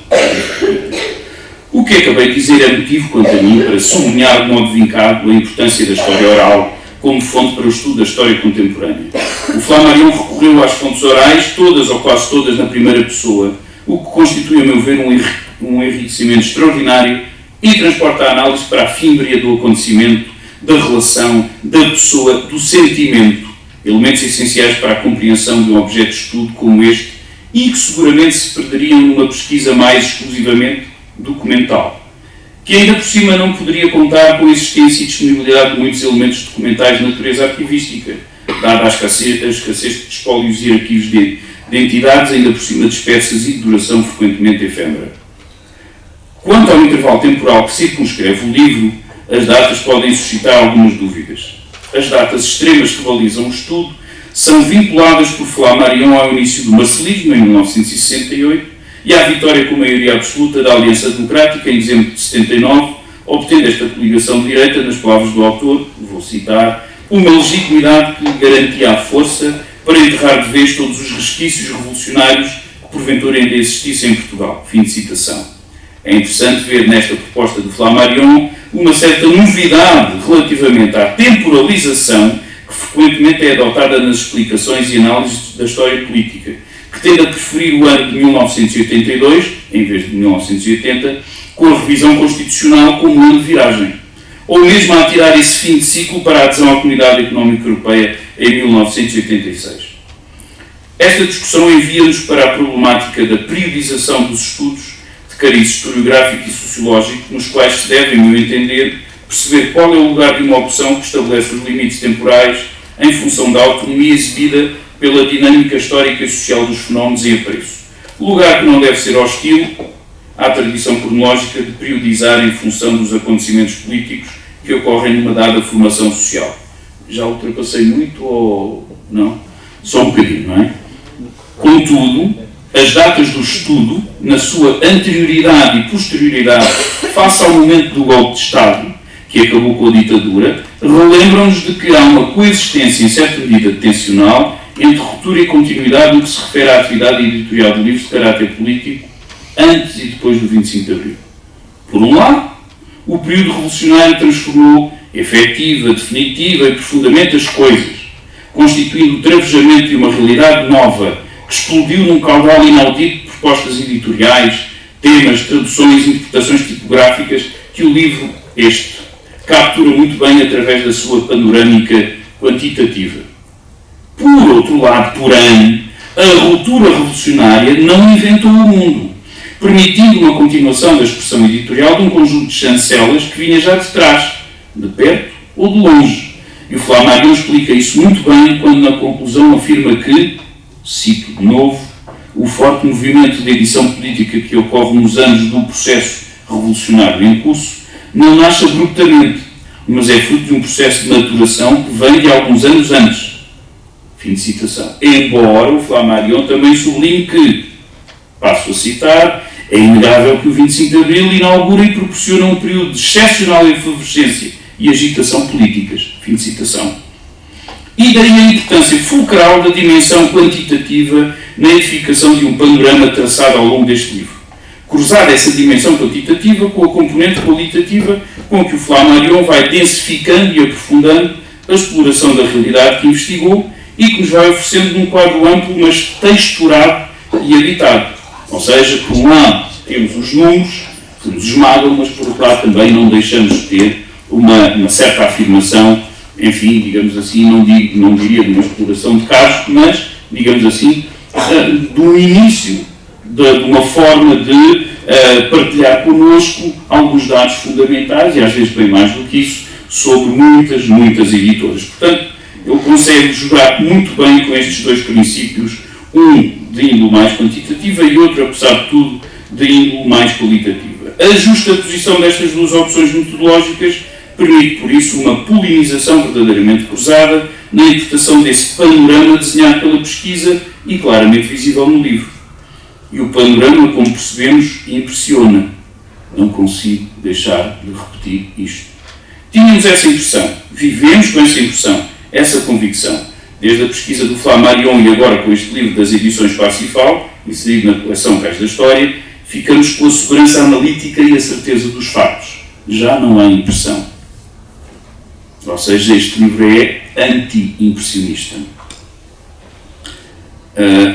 O que acabei de dizer é motivo, quanto a mim, para sublinhar de modo vincado a importância da história oral como fonte para o estudo da história contemporânea. O Flammarion recorreu às fontes orais, todas ou quase todas na primeira pessoa, o que constitui, a meu ver, um enriquecimento extraordinário e transporta a análise para a fímbria do acontecimento, da relação, da pessoa, do sentimento, elementos essenciais para a compreensão de um objeto de estudo como este e que seguramente se perderiam numa pesquisa mais exclusivamente documental, que ainda por cima não poderia contar com a existência e disponibilidade de muitos elementos documentais de natureza arquivística, dada a escassez de espólios e arquivos de entidades ainda por cima dispersas e de duração frequentemente efêmera. Quanto ao intervalo temporal que circunscreve o livro, as datas podem suscitar algumas dúvidas. As datas extremas que balizam o estudo são vinculadas por Flammarion ao início do marcelismo, em 1968, e à vitória com maioria absoluta da Aliança Democrática, em dezembro de 79, obtendo esta coligação de direita, nas palavras do autor, vou citar, uma legitimidade que lhe garantia a força para enterrar de vez todos os resquícios revolucionários que porventura ainda existissem em Portugal. Fim de citação. É interessante ver nesta proposta do Flammarion uma certa novidade relativamente à temporalização que frequentemente é adotada nas explicações e análises da história política, que tende a preferir o ano de 1982, em vez de 1980, com a revisão constitucional como ano de viragem, ou mesmo a tirar esse fim de ciclo para a adesão à Comunidade Económica Europeia em 1986. Esta discussão envia-nos para a problemática da periodização dos estudos de cariz historiográfico e sociológico, nos quais se deve, em meu entender, perceber qual é o lugar de uma opção que estabelece os limites temporais em função da autonomia exibida pela dinâmica histórica e social dos fenómenos em apreço. Lugar que não deve ser hostil à tradição cronológica de periodizar em função dos acontecimentos políticos que ocorrem numa dada formação social. Já ultrapassei muito ou não? Só um bocadinho, não é? Contudo, as datas do estudo, na sua anterioridade e posterioridade face ao momento do golpe de Estado, que acabou com a ditadura, relembram-nos de que há uma coexistência, em certa medida, tensional entre ruptura e continuidade no que se refere à atividade editorial de livros de caráter político antes e depois do 25 de Abril. Por um lado, o período revolucionário transformou efetiva, definitiva e profundamente as coisas, constituindo o travejamento de uma realidade nova que explodiu num caudal inaudito de propostas editoriais, temas, traduções e interpretações tipográficas que o livro, captura muito bem através da sua panorâmica quantitativa. Por outro lado, porém, a ruptura revolucionária não inventou o mundo, permitindo uma continuação da expressão editorial de um conjunto de chancelas que vinha já de trás, de perto ou de longe. E o Flammarion explica isso muito bem quando na conclusão afirma que, cito de novo, o forte movimento de edição política que ocorre nos anos do processo revolucionário em curso não nasce abruptamente, mas é fruto de um processo de maturação que vem de alguns anos antes. Fim de citação. Embora o Flammarion também sublinhe que, passo a citar, é inegável que o 25 de Abril inaugura e proporciona um período de excepcional efervescência e agitação políticas. Fim de citação. E daí a importância fulcral da dimensão quantitativa na edificação de um panorama traçado ao longo deste livro. Cruzada essa dimensão quantitativa com a componente qualitativa com que o Flammarion vai densificando e aprofundando a exploração da realidade que investigou e que nos vai oferecendo num quadro amplo, mas texturado e habitado. Ou seja, por um lado temos os números que nos esmagam, mas por outro lado também não deixamos de ter uma certa afirmação, enfim, digamos assim, não diria de uma exploração de casos, mas, digamos assim, do início de uma forma de partilhar connosco alguns dados fundamentais, e às vezes bem mais do que isso, sobre muitas editoras. Portanto, ele consegue jogar muito bem com estes dois princípios, um de índole mais quantitativa e outro, apesar de tudo, de índole mais qualitativa. A justa posição destas duas opções metodológicas permite, por isso, uma polinização verdadeiramente cruzada na interpretação desse panorama desenhado pela pesquisa e claramente visível no livro. E o panorama, como percebemos, impressiona. Não consigo deixar de repetir isto. Tínhamos essa impressão, vivemos com essa impressão, essa convicção, desde a pesquisa do Flammarion e agora com este livro das edições Parsifal, inserido na coleção Cais da História, ficamos com a segurança analítica e a certeza dos factos. Já não há impressão. Ou seja, este livro é anti-impressionista.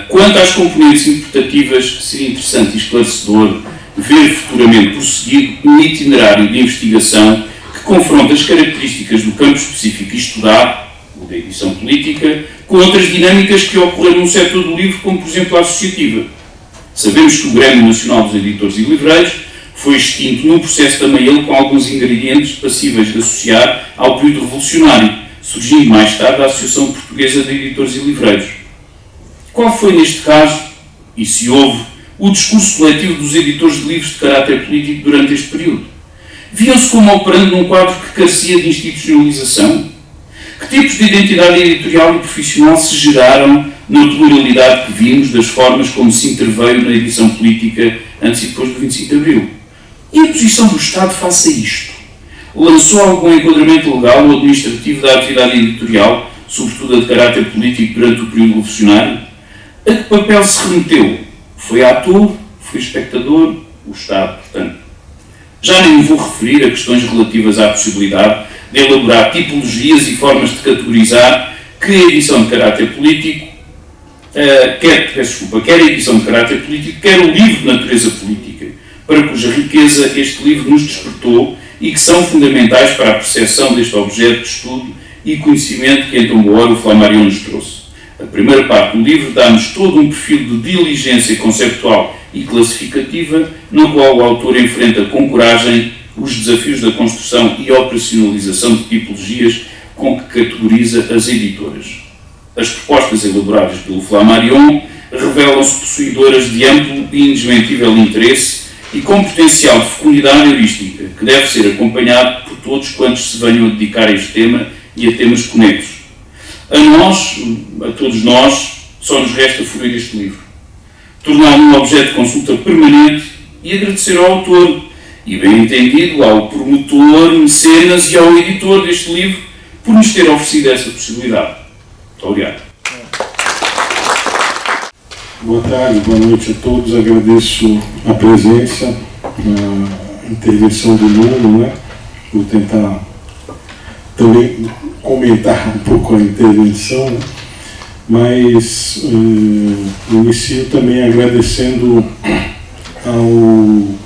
Quanto às componentes interpretativas, seria interessante e esclarecedor ver futuramente prosseguido um itinerário de investigação que confronta as características do campo específico estudado, o da edição política, com outras dinâmicas que ocorreram no setor do livro, como por exemplo a associativa. Sabemos que o Grêmio Nacional dos Editores e Livreiros foi extinto num processo também ele com alguns ingredientes passíveis de associar ao período revolucionário, surgindo mais tarde a Associação Portuguesa de Editores e Livreiros. Qual foi neste caso, e se houve, o discurso coletivo dos editores de livros de caráter político durante este período? Viam-se como operando num quadro que carecia de institucionalização? Que tipos de identidade editorial e profissional se geraram na pluralidade que vimos das formas como se interveio na edição política antes e depois do 25 de Abril? E a posição do Estado face a isto? Lançou algum enquadramento legal ou administrativo da atividade editorial, sobretudo a de caráter político, durante o período revolucionário? A que papel se remeteu? Foi ator? Foi espectador? O Estado, portanto. Já nem me vou referir a questões relativas à possibilidade de elaborar tipologias e formas de categorizar que a edição de caráter político, quer a edição de caráter político, quer o livro de natureza política, para cuja riqueza este livro nos despertou e que são fundamentais para a percepção deste objeto de estudo e conhecimento que em tão boa hora o Flammarion nos trouxe. A primeira parte do livro dá-nos todo um perfil de diligência conceptual e classificativa, no qual o autor enfrenta com coragem os desafios da construção e operacionalização de tipologias com que categoriza as editoras. As propostas elaboradas pelo Flammarion revelam-se possuidoras de amplo e indesmentível interesse e com potencial de fecundidade heurística, que deve ser acompanhado por todos quantos se venham a dedicar a este tema e a temas conexos. A todos nós, só nos resta fruir este livro, torná-lo um objeto de consulta permanente e agradecer ao autor e bem entendido ao promotor, mecenas e ao editor deste livro por nos ter oferecido essa possibilidade. Muito obrigado. Boa tarde, boa noite a todos. Agradeço a presença, a intervenção do Nuno, né? Vou tentar também comentar um pouco a intervenção, né? Mas inicio também agradecendo ao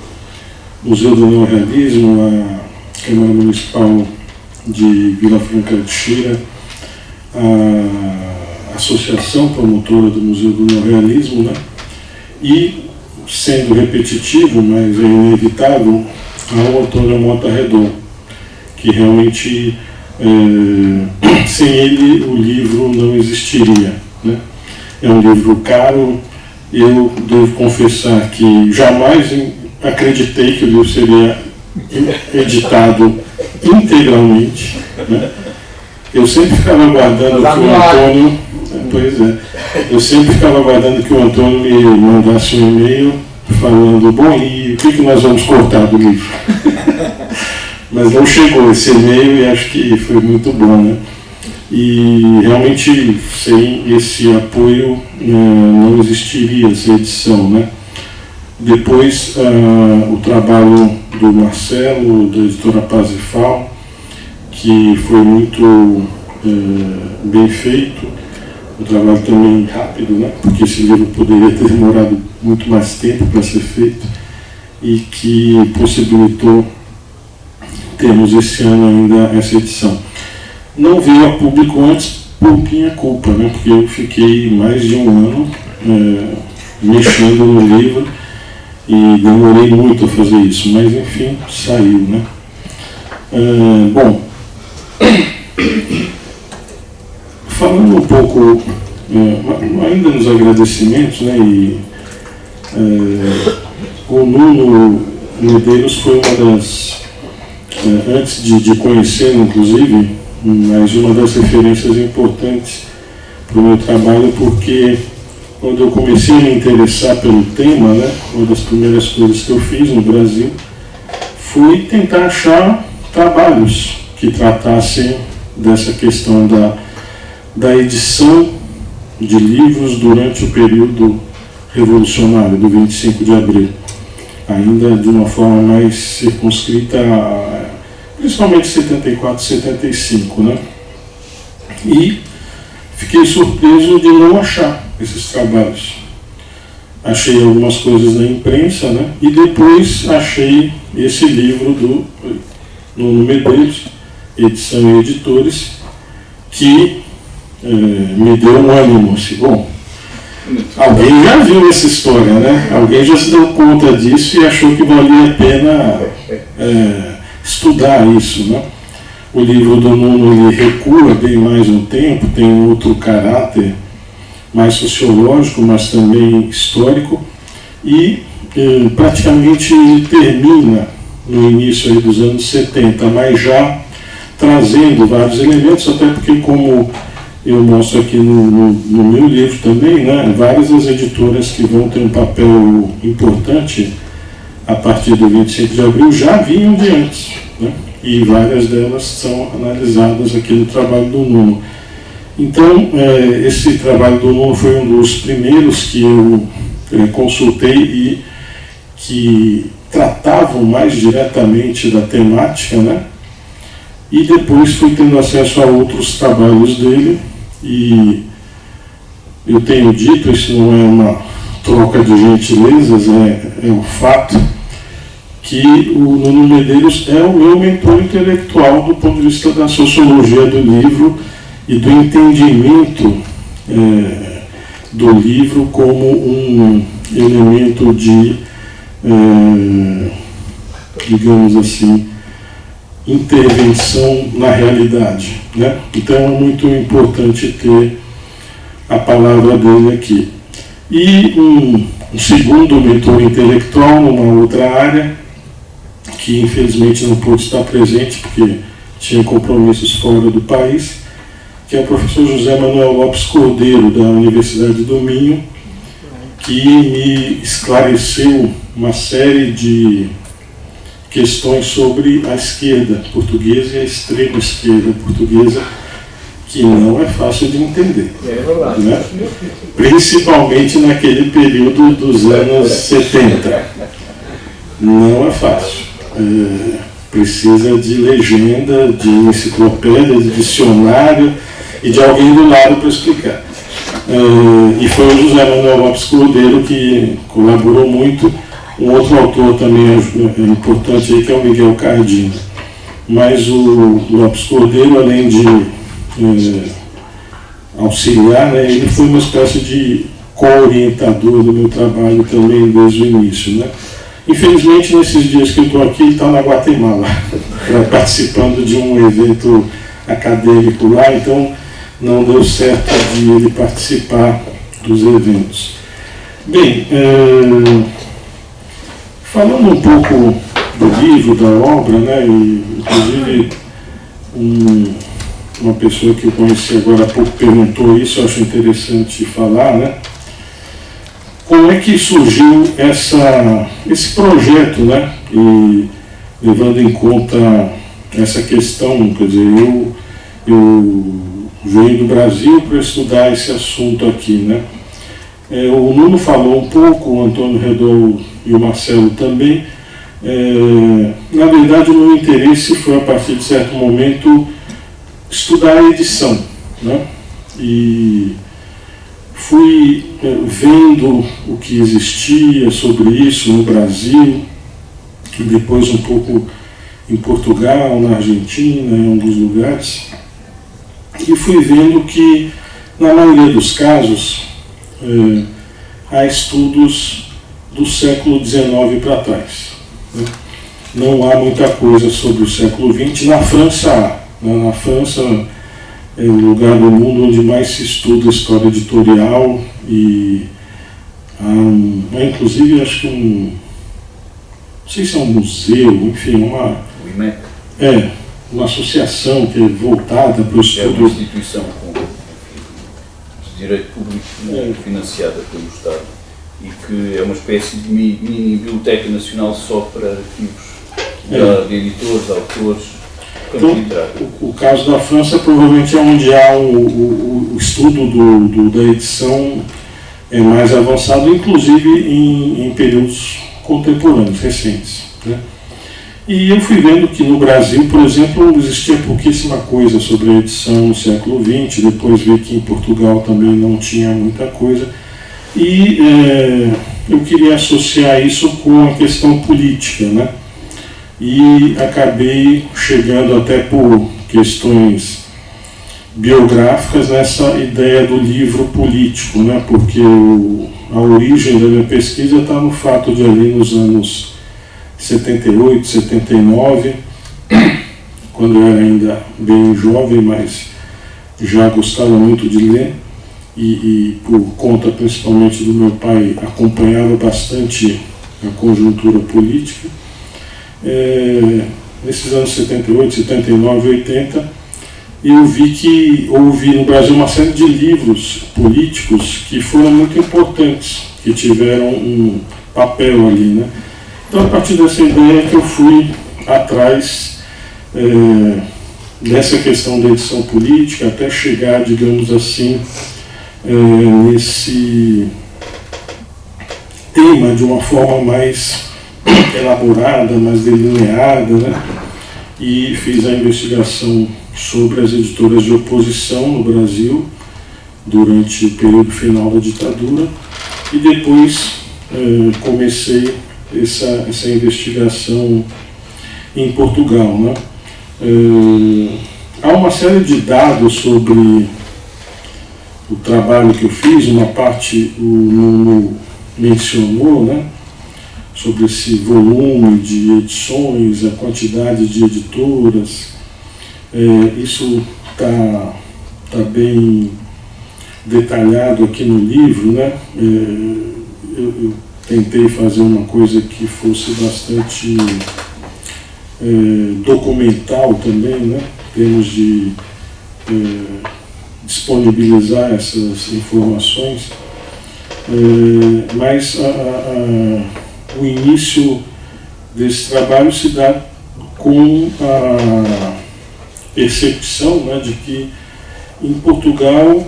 Museu do Neorrealismo, à Câmara Municipal de Vila Franca de Xira, a Associação Promotora do Museu do Neorrealismo, né? E, sendo repetitivo, mas é inevitável, ao Antônio Mota Redon, que realmente, sem ele, o livro não existiria, né? É um livro caro. Eu devo confessar que jamais acreditei que o livro seria editado integralmente, né? Eu sempre ficava aguardando que o Antônio... Pois é. Eu sempre ficava aguardando que o Antônio me mandasse um e-mail falando: bom, e o que nós vamos cortar do livro? Mas não chegou esse e-mail e acho que foi muito bom, né? E realmente, sem esse apoio, não existiria essa edição, né? Depois, o trabalho do Marcelo, da editora Pazifal, que foi muito bem feito, um trabalho também rápido, né? Porque esse livro poderia ter demorado muito mais tempo para ser feito, e que possibilitou termos esse ano ainda essa edição. Não veio a público antes por minha culpa, né? Porque eu fiquei mais de um ano mexendo no livro e demorei muito a fazer isso, mas enfim, saiu, né? Bom, falando um pouco, ainda nos agradecimentos, né? E o Nuno Medeiros foi uma das, antes de conhecê-lo, inclusive, mas uma das referências importantes para o meu trabalho, porque quando eu comecei a me interessar pelo tema, né, uma das primeiras coisas que eu fiz no Brasil foi tentar achar trabalhos que tratassem dessa questão da edição de livros durante o período revolucionário do 25 de abril, ainda de uma forma mais circunscrita principalmente 74, 75, né? E fiquei surpreso de não achar esses trabalhos. Achei algumas coisas na imprensa, né? E depois achei esse livro do Nuno Medeiros, Edição e Editores, que me deu um ânimo, assim, bom, alguém já viu essa história, né? Alguém já se deu conta disso e achou que valia a pena estudar isso, né? O livro do Nuno, ele recua bem mais no tempo, tem um outro caráter mais sociológico, mas também histórico, e praticamente termina no início aí dos anos 70, mas já trazendo vários elementos, até porque, como eu mostro aqui no meu livro também, né, várias das editoras que vão ter um papel importante a partir do 25 de abril já vinham de antes, né? E várias delas são analisadas aqui no trabalho do Nuno. Então, esse trabalho do Nuno foi um dos primeiros que eu consultei e que tratavam mais diretamente da temática, né? E depois fui tendo acesso a outros trabalhos dele, e eu tenho dito, isso não é uma troca de gentilezas, é um fato, que o Nuno Medeiros é o meu mentor intelectual do ponto de vista da sociologia do livro e do entendimento do livro como um elemento de, digamos assim, intervenção na realidade, né? Então é muito importante ter a palavra dele aqui. E um segundo mentor intelectual numa outra área, que infelizmente não pôde estar presente porque tinha compromissos fora do país, que é o professor José Manuel Lopes Cordeiro, da Universidade do Minho, que me esclareceu uma série de questões sobre a esquerda portuguesa e a extrema esquerda portuguesa, que não é fácil de entender. É verdade. Né? Principalmente naquele período dos anos 70. Não é fácil. Precisa de legenda, de enciclopédia, de dicionário e de alguém do lado para explicar. E foi o José Manuel Lopes Cordeiro que colaborou muito. Um outro autor também importante aí, que é o Miguel Cardino. Mas o Lopes Cordeiro, além de auxiliar, né, ele foi uma espécie de co-orientador do meu trabalho também desde o início. Né? Infelizmente, nesses dias que eu estou aqui, ele está na Guatemala, participando de um evento acadêmico lá, então não deu certo de ele participar dos eventos. Bem, falando um pouco do livro, da obra, né, e, inclusive uma pessoa que eu conheci agora há pouco perguntou isso, eu acho interessante falar, né? Como é que surgiu esse projeto, né? E levando em conta essa questão, quer dizer, eu venho do Brasil para estudar esse assunto aqui, né? O Nuno falou um pouco, o Antônio Redol e o Marcelo também. Na verdade, o meu interesse foi, a partir de certo momento, estudar a edição, né? E fui vendo o que existia sobre isso no Brasil, depois um pouco em Portugal, na Argentina, em alguns lugares, e fui vendo que, na maioria dos casos, há estudos do século XIX para trás. Né? Não há muita coisa sobre o século XX. Na França há. Na França é o lugar do mundo onde mais se estuda história editorial e há inclusive, acho que não sei se é um museu, enfim, uma associação que é voltada para o estudo. É uma instituição de direito público financiada pelo Estado e que é uma espécie de mini biblioteca nacional só para arquivos de editores, autores. Então, o caso da França provavelmente é onde há o estudo da edição mais avançado, inclusive em períodos contemporâneos, recentes. Né? E eu fui vendo que no Brasil, por exemplo, existia pouquíssima coisa sobre a edição no século XX, depois vi que em Portugal também não tinha muita coisa, e eu queria associar isso com a questão política, né? E acabei chegando até por questões biográficas nessa ideia do livro político, né? Porque a origem da minha pesquisa está no fato de ali nos anos 78, 79, quando eu era ainda bem jovem, mas já gostava muito de ler, e por conta principalmente do meu pai, acompanhava bastante a conjuntura política. Nesses anos 78, 79, 80, eu vi que houve no Brasil uma série de livros políticos que foram muito importantes, que tiveram um papel ali, né? Então, a partir dessa ideia que eu fui atrás dessa questão da edição política, até chegar, digamos assim, nesse tema de uma forma mais elaborada, mais delineada, né? E fiz a investigação sobre as editoras de oposição no Brasil durante o período final da ditadura e depois comecei essa investigação em Portugal, né? Há uma série de dados sobre o trabalho que eu fiz, uma parte o Nuno mencionou, né? Sobre esse volume de edições, a quantidade de editoras. Isso está bem detalhado aqui no livro, né? Eu tentei fazer uma coisa que fosse bastante documental também, né? Em termos de disponibilizar essas informações, mas o início desse trabalho se dá com a percepção, né, de que em Portugal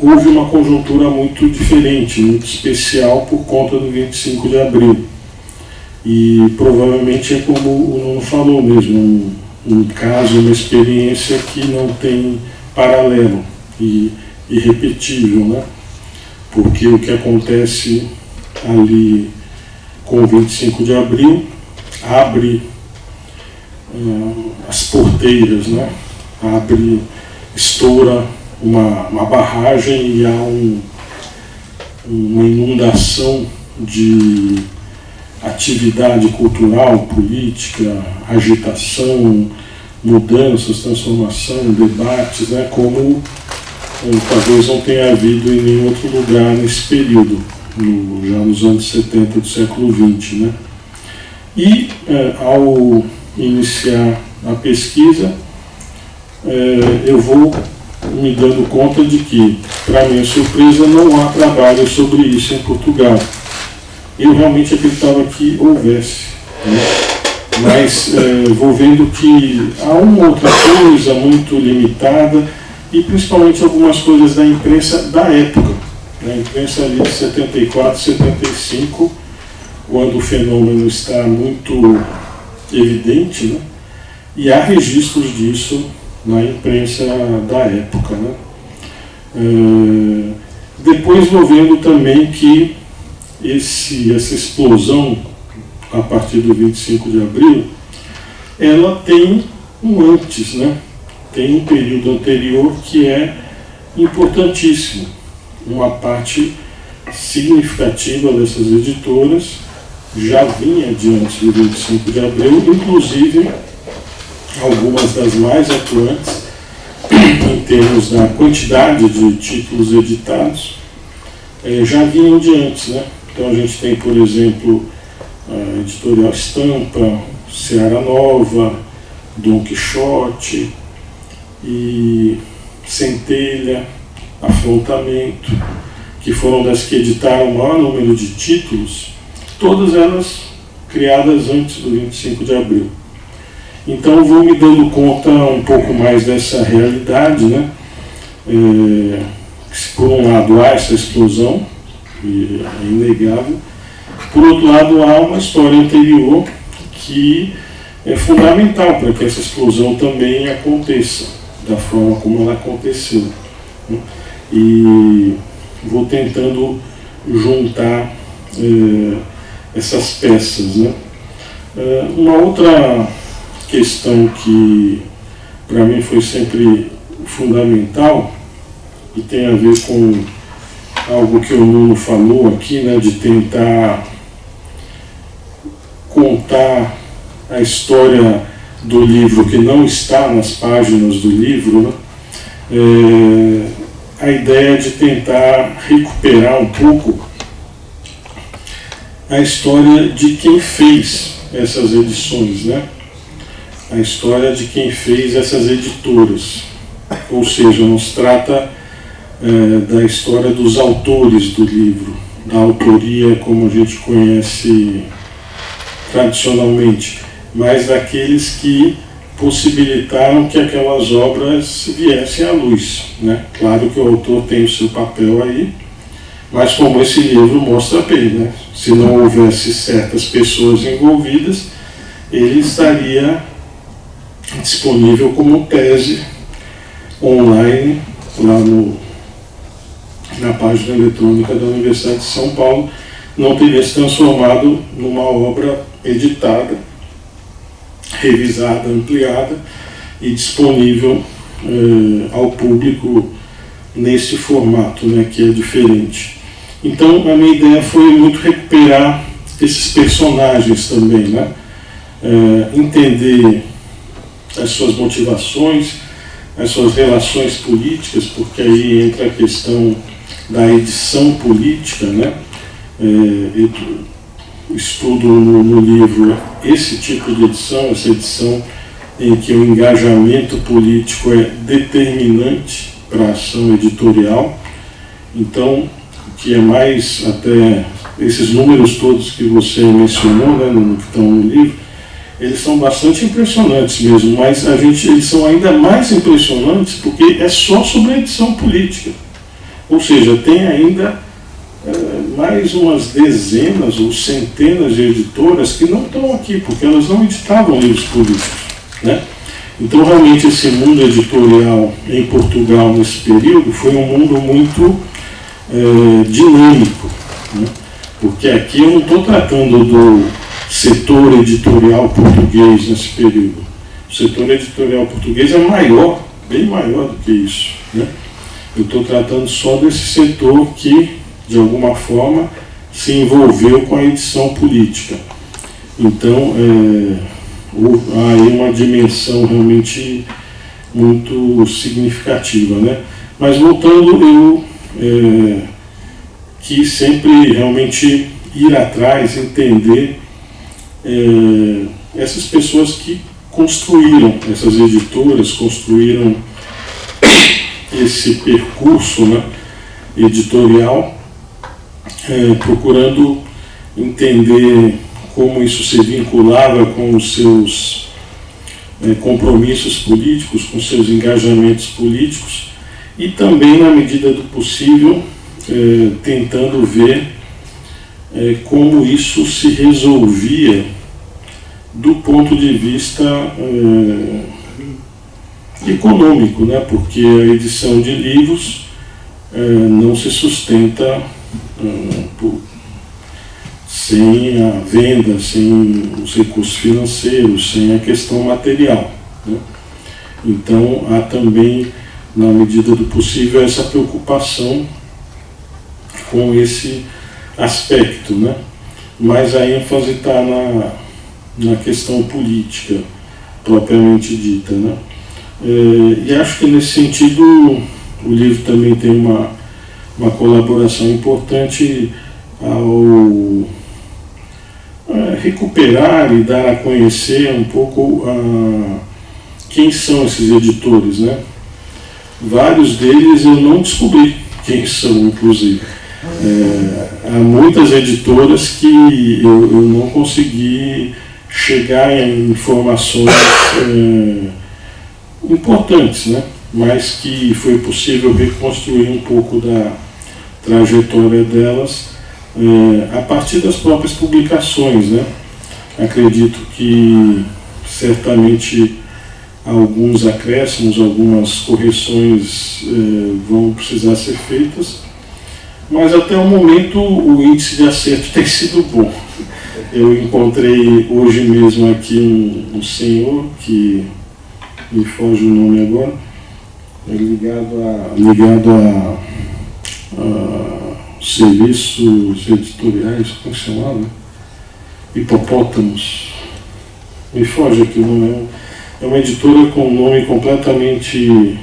houve uma conjuntura muito diferente, muito especial por conta do 25 de abril. E provavelmente é como o Nuno falou mesmo, um caso, uma experiência que não tem paralelo e irrepetível, né? Porque o que acontece ali com o 25 de abril abre as porteiras, né? Estoura uma barragem e há uma inundação de atividade cultural, política, agitação, mudanças, transformação, debates, né? Como talvez não tenha havido em nenhum outro lugar nesse período, já nos anos 70 do século XX, né? E ao iniciar a pesquisa, eu vou me dando conta de que, para minha surpresa, não há trabalho sobre isso em Portugal. Eu realmente acreditava que houvesse, né? Mas vou vendo que há uma outra coisa muito limitada, e principalmente algumas coisas da imprensa da época, da imprensa ali de 74, 75, quando o fenômeno está muito evidente, né? E há registros disso na imprensa da época, né? Depois vou vendo também que essa explosão a partir do 25 de abril, ela tem um antes, né? Tem um período anterior que é importantíssimo. Uma parte significativa dessas editoras já vinha de antes do 25 de abril, inclusive algumas das mais atuantes em termos da quantidade de títulos editados já vinham de antes, né? Então a gente tem, por exemplo, a Editorial Estampa, Seara Nova, Dom Quixote e Centelha, Afrontamento, que foram das que editaram o maior número de títulos, todas elas criadas antes do 25 de abril. Então vou me dando conta um pouco mais dessa realidade, né? Por um lado há essa explosão, e é inegável. Por outro lado há uma história anterior que é fundamental para que essa explosão também aconteça da forma como ela aconteceu, né? E vou tentando juntar essas peças, né? Uma outra questão que para mim foi sempre fundamental e tem a ver com algo que o Nuno falou aqui, né, de tentar contar a história do livro que não está nas páginas do livro, né? A ideia de tentar recuperar um pouco a história de quem fez essas edições, né? A história de quem fez essas editoras, ou seja, nos trata da história dos autores do livro, da autoria como a gente conhece tradicionalmente, mas daqueles que possibilitaram que aquelas obras viessem à luz, né? Claro que o autor tem o seu papel aí, mas como esse livro mostra bem, né? Se não houvesse certas pessoas envolvidas, ele estaria disponível como tese online lá na página eletrônica da Universidade de São Paulo, não teria se transformado numa obra editada, revisada, ampliada e disponível ao público nesse formato, né, que é diferente. Então a minha ideia foi muito recuperar esses personagens também, né? Entender as suas motivações, as suas relações políticas, porque aí entra a questão da edição política, né? Estudo no livro esse tipo de edição, essa edição em que o engajamento político é determinante para a ação editorial. Então, o que é mais até esses números todos que você mencionou, né, que estão no livro, eles são bastante impressionantes mesmo, mas eles são ainda mais impressionantes porque é só sobre a edição política. Ou seja, tem ainda mais umas dezenas ou centenas de editoras que não estão aqui, porque elas não editavam livros políticos, né? Então, realmente, esse mundo editorial em Portugal nesse período foi um mundo muito dinâmico, né? Porque aqui eu não estou tratando do setor editorial português nesse período. O setor editorial português é maior, bem maior do que isso, né? Eu estou tratando só desse setor que, de alguma forma, se envolveu com a edição política. Então, há aí uma dimensão realmente muito significativa, né? Mas voltando, eu quis sempre realmente ir atrás, entender essas pessoas que construíram essas editoras, construíram esse percurso, né, editorial, procurando entender como isso se vinculava com os seus compromissos políticos, com os seus engajamentos políticos, e também, na medida do possível, tentando ver como isso se resolvia do ponto de vista econômico, né? Porque a edição de livros não se sustenta sem a venda, sem os recursos financeiros, sem a questão material, né? Então há também, na medida do possível, essa preocupação com esse aspecto, né? Mas a ênfase está na questão política propriamente dita, né? E acho que nesse sentido o livro também tem uma colaboração importante ao recuperar e dar a conhecer um pouco quem são esses editores, né? Vários deles eu não descobri quem são, inclusive. Há muitas editoras que eu não consegui chegar em informações importantes, né? Mas que foi possível reconstruir um pouco da trajetória delas a partir das próprias publicações, né? Acredito que certamente alguns acréscimos, algumas correções vão precisar ser feitas, mas até o momento o índice de acerto tem sido bom. Eu encontrei hoje mesmo aqui um senhor que me foge o nome agora, ligado a serviços editoriais, como se chamava? Hipopótamos. Me foge aqui o nome. É uma editora com um nome completamente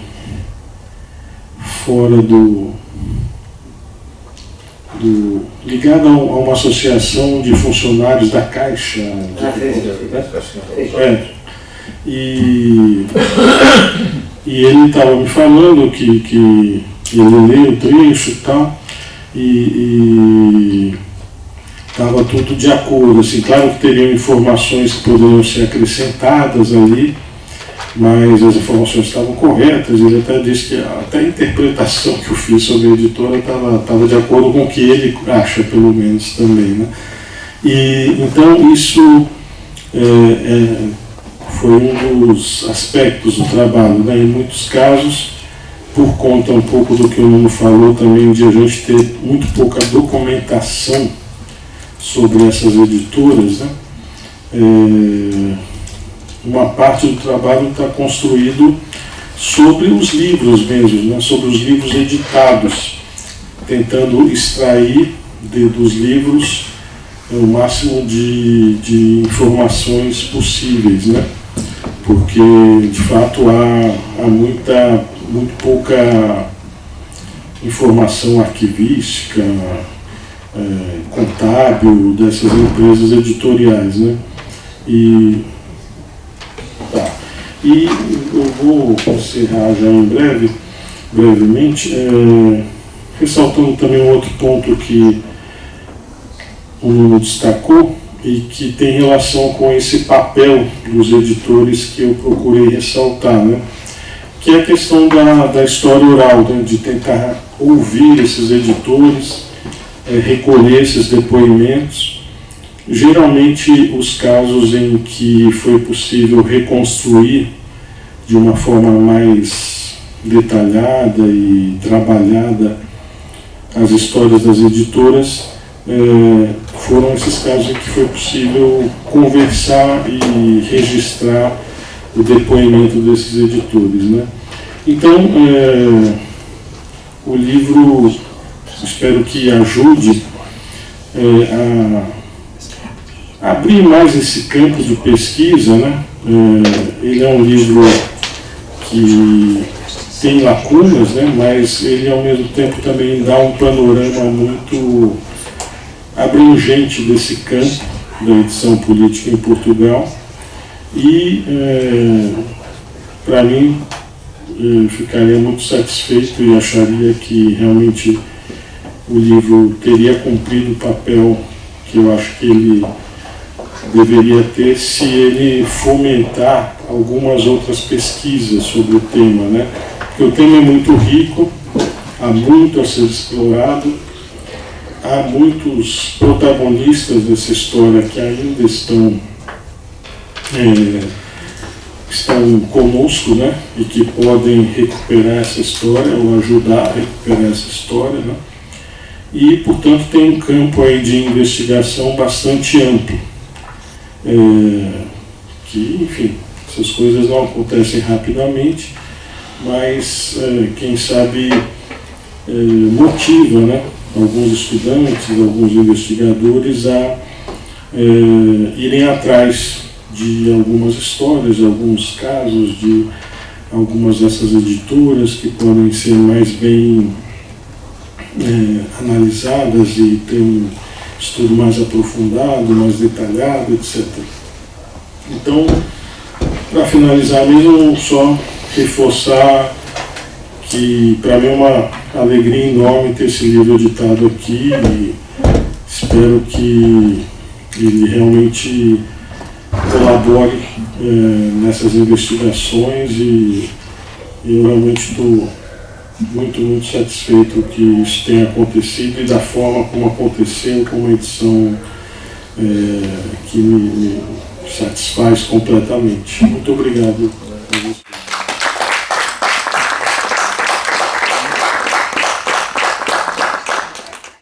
fora ligada a uma associação de funcionários da Caixa. E ele estava me falando que ele leu o trecho e tal, e estava tudo de acordo, assim, claro que teriam informações que poderiam ser acrescentadas ali, mas as informações estavam corretas. Ele até disse que até a interpretação que eu fiz sobre a editora estava de acordo com o que ele acha, pelo menos, também, né? E então isso foi um dos aspectos do trabalho, né? Em muitos casos, por conta um pouco do que o Nuno falou também, de a gente ter muito pouca documentação sobre essas editoras, né? Uma parte do trabalho está construído sobre os livros mesmo, né? Sobre os livros editados, tentando extrair dos livros o máximo de informações possíveis, né? Porque, de fato, há muito pouca informação arquivística, contábil dessas empresas editoriais, né? E eu vou encerrar já brevemente, ressaltando também um outro ponto que o Nuno destacou e que tem relação com esse papel dos editores que eu procurei ressaltar, né? Que é a questão da história oral, né? De tentar ouvir esses editores, recolher esses depoimentos. Geralmente os casos em que foi possível reconstruir de uma forma mais detalhada e trabalhada as histórias das editoras, foram esses casos em que foi possível conversar e registrar o depoimento desses editores, né? Então, o livro, espero que ajude a abrir mais esse campo de pesquisa, né? Ele é um livro que tem lacunas, né? Mas ele ao mesmo tempo também dá um panorama muito abrangente desse campo da edição política em Portugal e, para mim, ficaria muito satisfeito e acharia que realmente o livro teria cumprido o papel que eu acho que ele deveria ter se ele fomentar algumas outras pesquisas sobre o tema, né? Porque o tema é muito rico, há muito a ser explorado, há muitos protagonistas dessa história que ainda estão conosco, né? E que podem recuperar essa história ou ajudar a recuperar essa história, né? E, portanto, tem um campo aí de investigação bastante amplo. Que, enfim, essas coisas não acontecem rapidamente, mas, quem sabe, motiva, né, alguns estudantes, alguns investigadores a irem atrás de algumas histórias, de alguns casos, de algumas dessas editoras que podem ser mais bem analisadas e ter um estudo mais aprofundado, mais detalhado, etc. Então, para finalizar mesmo, só reforçar que para mim é uma alegria enorme ter esse livro editado aqui e espero que ele realmente colabore nessas investigações e eu realmente estou muito satisfeito que isso tenha acontecido e da forma como aconteceu, com uma edição que me satisfaz completamente. Muito obrigado.